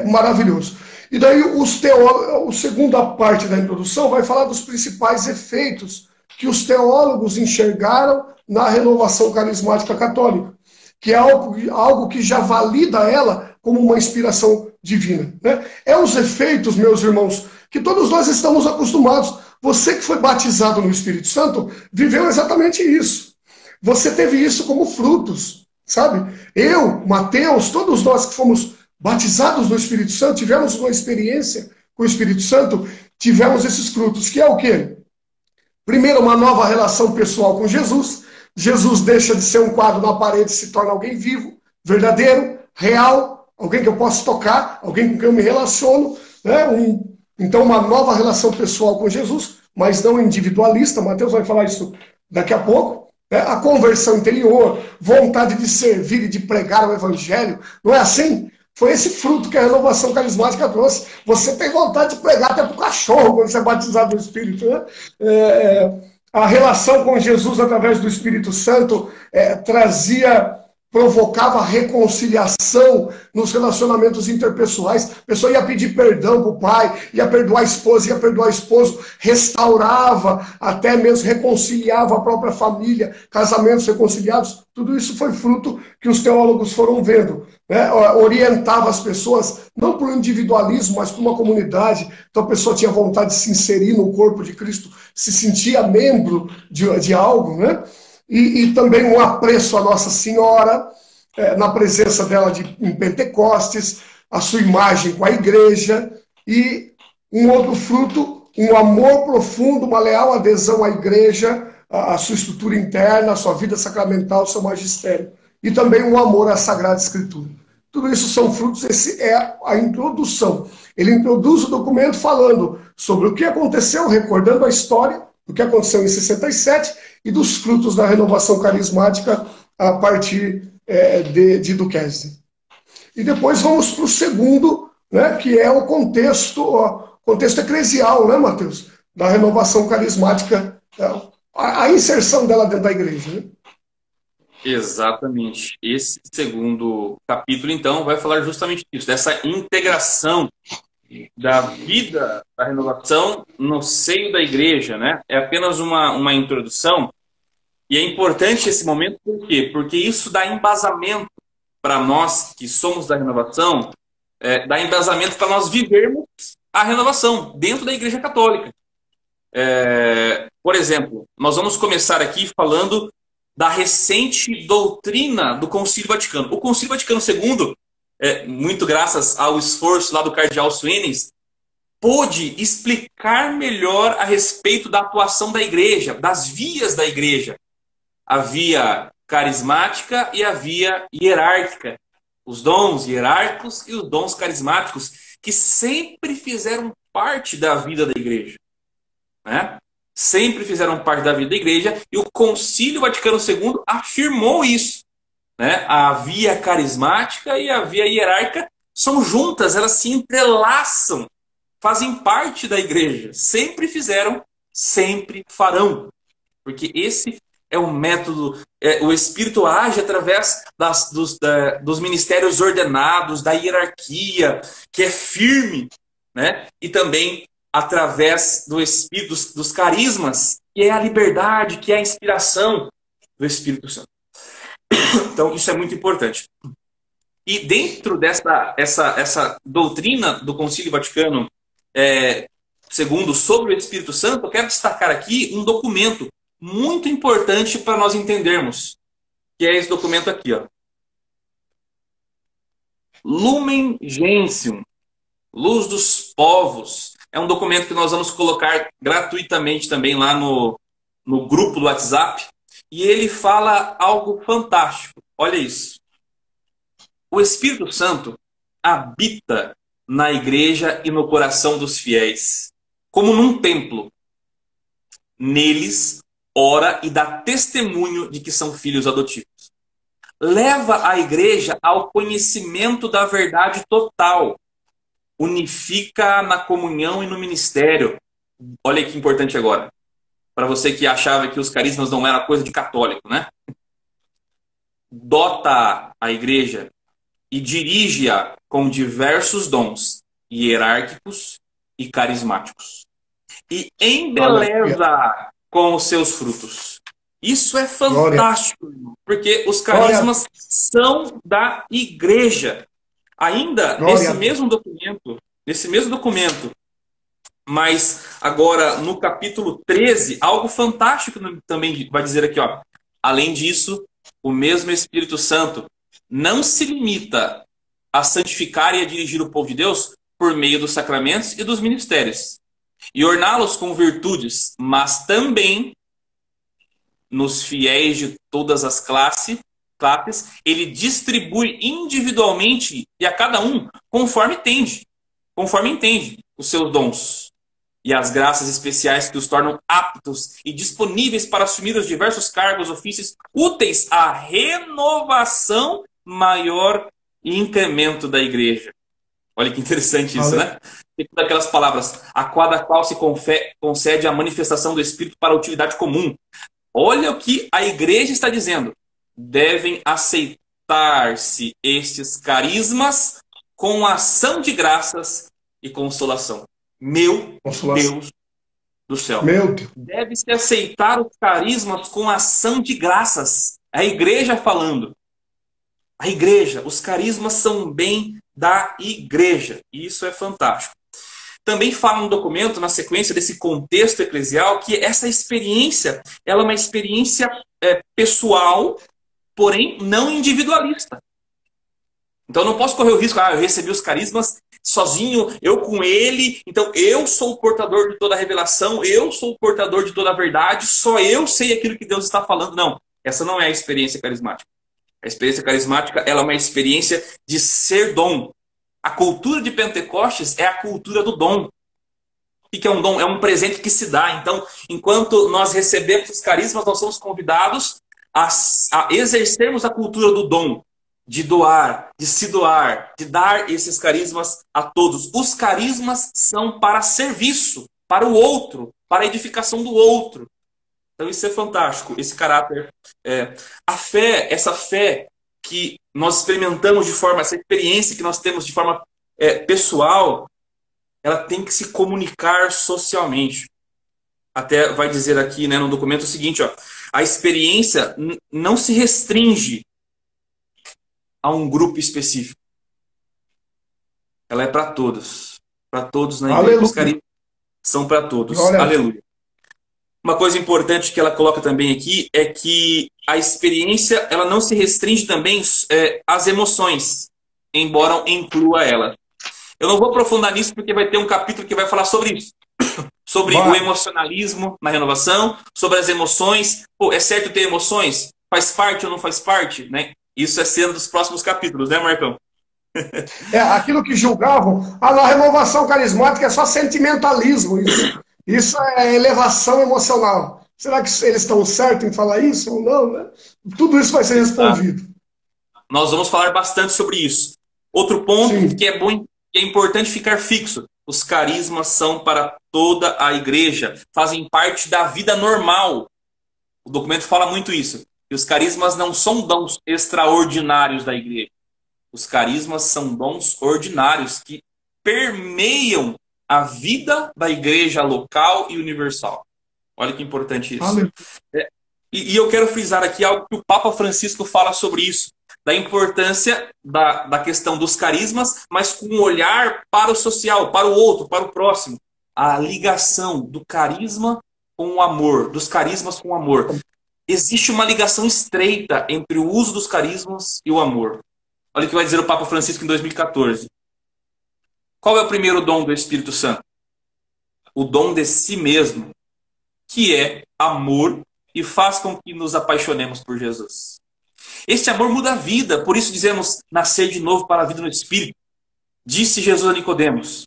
maravilhoso. E daí a segunda parte da introdução vai falar dos principais efeitos que os teólogos enxergaram na renovação carismática católica, que é algo que já valida ela como uma inspiração divina, né? Os efeitos, meus irmãos, que todos nós estamos acostumados. Você que foi batizado no Espírito Santo viveu exatamente isso. Você teve isso como frutos, sabe? Eu, Mateus, todos nós que fomos batizados no Espírito Santo, tivemos uma experiência com o Espírito Santo, tivemos esses frutos, que é o quê? Primeiro, uma nova relação pessoal com Jesus. Jesus deixa de ser um quadro na parede e se torna alguém vivo, verdadeiro, real, alguém que eu posso tocar, alguém com quem eu me relaciono, né? Então, uma nova relação pessoal com Jesus, mas não individualista. Mateus vai falar isso daqui a pouco. A conversão interior, vontade de servir e de pregar o Evangelho. Não é assim? Foi esse fruto que a renovação carismática trouxe. Você tem vontade de pregar até para o cachorro quando você é batizado no Espírito, né? A relação com Jesus através do Espírito Santo trazia provocava reconciliação nos relacionamentos interpessoais. A pessoa ia pedir perdão para o pai, ia perdoar a esposa, ia perdoar o esposo, restaurava, até mesmo reconciliava a própria família, casamentos reconciliados. Tudo isso foi fruto que os teólogos foram vendo, né? Orientava as pessoas, não por individualismo, mas por uma comunidade. Então a pessoa tinha vontade de se inserir no corpo de Cristo, se sentia membro de algo, né? E também um apreço à Nossa Senhora, na presença dela em Pentecostes, a sua imagem com a igreja, e um outro fruto, um amor profundo, uma leal adesão à igreja, à sua estrutura interna, à sua vida sacramental, ao seu magistério. E também um amor à Sagrada Escritura. Tudo isso são frutos, esse é a introdução. Ele introduz o documento falando sobre o que aconteceu, recordando a história, o que aconteceu em 67 e dos frutos da renovação carismática a partir de Duquesne. E depois vamos para o segundo, né, que é o contexto eclesial, né, Mateus? Da renovação carismática, a inserção dela dentro da igreja. Né? Exatamente. Esse segundo capítulo, então, vai falar justamente disso, dessa integração da vida da renovação no seio da igreja, né? É apenas uma introdução, e é importante esse momento, por quê? Porque isso dá embasamento para nós que somos da renovação, dá embasamento para nós vivermos a renovação dentro da Igreja Católica. Por exemplo, nós vamos começar aqui falando da recente doutrina do Concílio Vaticano. O Concílio Vaticano II, muito graças ao esforço lá do cardeal Suenes, pôde explicar melhor a respeito da atuação da igreja, das vias da igreja. A via carismática e a via hierárquica. Os dons hierárquicos e os dons carismáticos, que sempre fizeram parte da vida da igreja. Né? Sempre fizeram parte da vida da igreja, e o Concílio Vaticano II afirmou isso. Né? A via carismática e a via hierárquica são juntas, elas se entrelaçam, fazem parte da igreja. Sempre fizeram, sempre farão. Porque esse é o método, o Espírito age através dos ministérios ordenados, da hierarquia, que é firme, né? E também através do Espírito, dos carismas, que é a liberdade, que é a inspiração do Espírito Santo. Então, isso é muito importante. E dentro essa doutrina do Concílio Vaticano II sobre o Espírito Santo, eu quero destacar aqui um documento muito importante para nós entendermos, que é esse documento aqui, ó. Lumen Gentium, Luz dos Povos. É um documento que nós vamos colocar gratuitamente também lá no grupo do WhatsApp. E ele fala algo fantástico. Olha isso. O Espírito Santo habita na igreja e no coração dos fiéis, como num templo. Neles, ora e dá testemunho de que são filhos adotivos. Leva a igreja ao conhecimento da verdade total. Unifica na comunhão e no ministério. Olha que importante agora. Para você que achava que os carismas não eram coisa de católico, né? Dota a igreja e dirige-a com diversos dons hierárquicos e carismáticos. E embeleza com os seus frutos. Isso é fantástico, porque os carismas são da igreja. Ainda nesse mesmo documento, mas agora no capítulo 13, algo fantástico também vai dizer aqui, ó. Além disso, o mesmo Espírito Santo não se limita a santificar e a dirigir o povo de Deus por meio dos sacramentos e dos ministérios, e orná-los com virtudes, mas também nos fiéis de todas as classes, ele distribui individualmente e a cada um conforme entende os seus dons e as graças especiais que os tornam aptos e disponíveis para assumir os diversos cargos, ofícios úteis à renovação maior e incremento da igreja. Olha que interessante isso, né? Tem aquelas palavras, a cada qual se concede a manifestação do Espírito para a utilidade comum. Olha o que a igreja está dizendo. Devem juntar-se estes carismas com ação de graças e consolação. Meu Deus do céu. Meu Deus. Deve-se aceitar os carismas com ação de graças. A igreja falando. A igreja, os carismas são bem da igreja. E isso é fantástico. Também fala no documento, na sequência desse contexto eclesial, que essa experiência, ela é uma experiência pessoal, porém não individualista. Então eu não posso correr o risco, eu recebi os carismas sozinho, eu com ele, então eu sou o portador de toda a revelação, eu sou o portador de toda a verdade, só eu sei aquilo que Deus está falando. Não, essa não é a experiência carismática. A experiência carismática, ela é uma experiência de ser dom. A cultura de Pentecostes é a cultura do dom. O que é um dom? É um presente que se dá. Então, enquanto nós recebemos os carismas, nós somos convidados a exercermos a cultura do dom, de doar, de se doar, de dar esses carismas a todos. Os carismas são para serviço, para o outro, para a edificação do outro. Então isso é fantástico, esse caráter. A fé, essa fé que nós experimentamos de forma, essa experiência que nós temos de forma pessoal, ela tem que se comunicar socialmente. Até vai dizer aqui, né, no documento o seguinte, ó, a experiência não se restringe a um grupo específico. Ela é para todos. Para todos na igreja. Os carismas são para todos. Aleluia. Uma coisa importante que ela coloca também aqui é que a experiência ela não se restringe também às emoções, embora inclua elas. Eu não vou aprofundar nisso porque vai ter um capítulo que vai falar sobre isso. Sobre o emocionalismo na renovação, sobre as emoções. Pô, é certo ter emoções? Faz parte ou não faz parte? Né? Isso é cena dos próximos capítulos, né, Marcão? Aquilo que julgavam, a renovação carismática é só sentimentalismo. Isso é elevação emocional. Será que eles estão certos em falar isso ou não? Né? Tudo isso vai ser respondido. Nós vamos falar bastante sobre isso. Outro ponto Sim. que é bom, que é importante ficar fixo. Os carismas são para toda a igreja. Fazem parte da vida normal. O documento fala muito isso. E os carismas não são dons extraordinários da igreja. Os carismas são dons ordinários que permeiam a vida da igreja local e universal. Olha que importante isso. E eu quero frisar aqui algo que o Papa Francisco fala sobre isso. Da importância da questão dos carismas, mas com um olhar para o social, para o outro, para o próximo. A ligação do carisma com o amor, dos carismas com o amor. Existe uma ligação estreita entre o uso dos carismas e o amor. Olha o que vai dizer o Papa Francisco em 2014. Qual é o primeiro dom do Espírito Santo? O dom de si mesmo, que é amor e faz com que nos apaixonemos por Jesus. Este amor muda a vida, por isso dizemos nascer de novo para a vida no Espírito. Disse Jesus a Nicodemos: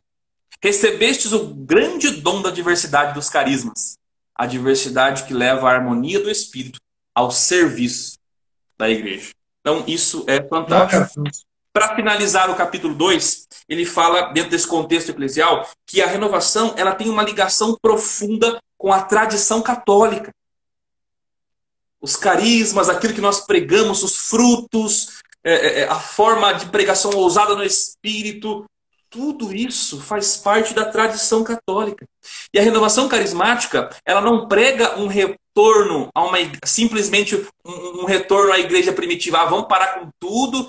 recebestes o grande dom da diversidade dos carismas, a diversidade que leva à harmonia do Espírito ao serviço da igreja. Então isso é fantástico. Para finalizar o capítulo 2, ele fala, dentro desse contexto eclesial, que a renovação ela tem uma ligação profunda com a tradição católica. Os carismas, aquilo que nós pregamos, os frutos, a forma de pregação ousada no Espírito, tudo isso faz parte da tradição católica. E a renovação carismática, ela não prega um retorno a simplesmente um retorno à igreja primitiva. Vamos parar com tudo,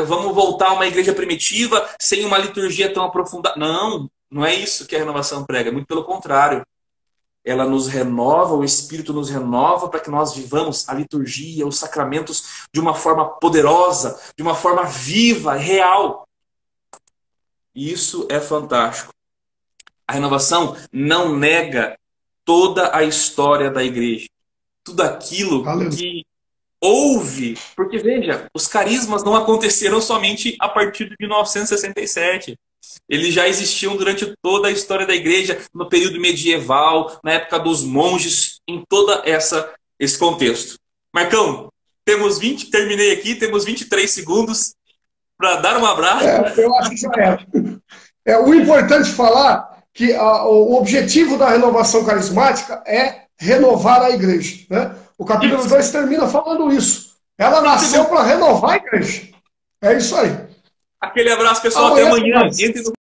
vamos voltar a uma igreja primitiva sem uma liturgia tão aprofundada. Não, não é isso que a renovação prega. Muito pelo contrário. Ela nos renova, o Espírito nos renova para que nós vivamos a liturgia, os sacramentos de uma forma poderosa, de uma forma viva, real. E isso é fantástico. A renovação não nega toda a história da igreja. Tudo aquilo que houve. Porque, veja, os carismas não aconteceram somente a partir de 1967. Eles já existiam durante toda a história da igreja, no período medieval, na época dos monges, em todo esse contexto. Marcão, terminei aqui, temos 23 segundos para dar um abraço. Eu acho que já era. O importante falar que o objetivo da renovação carismática é renovar a igreja. Né? O capítulo 2 termina falando isso. Ela nasceu para renovar a igreja. É isso aí. Aquele abraço, pessoal. Até amanhã. Entre no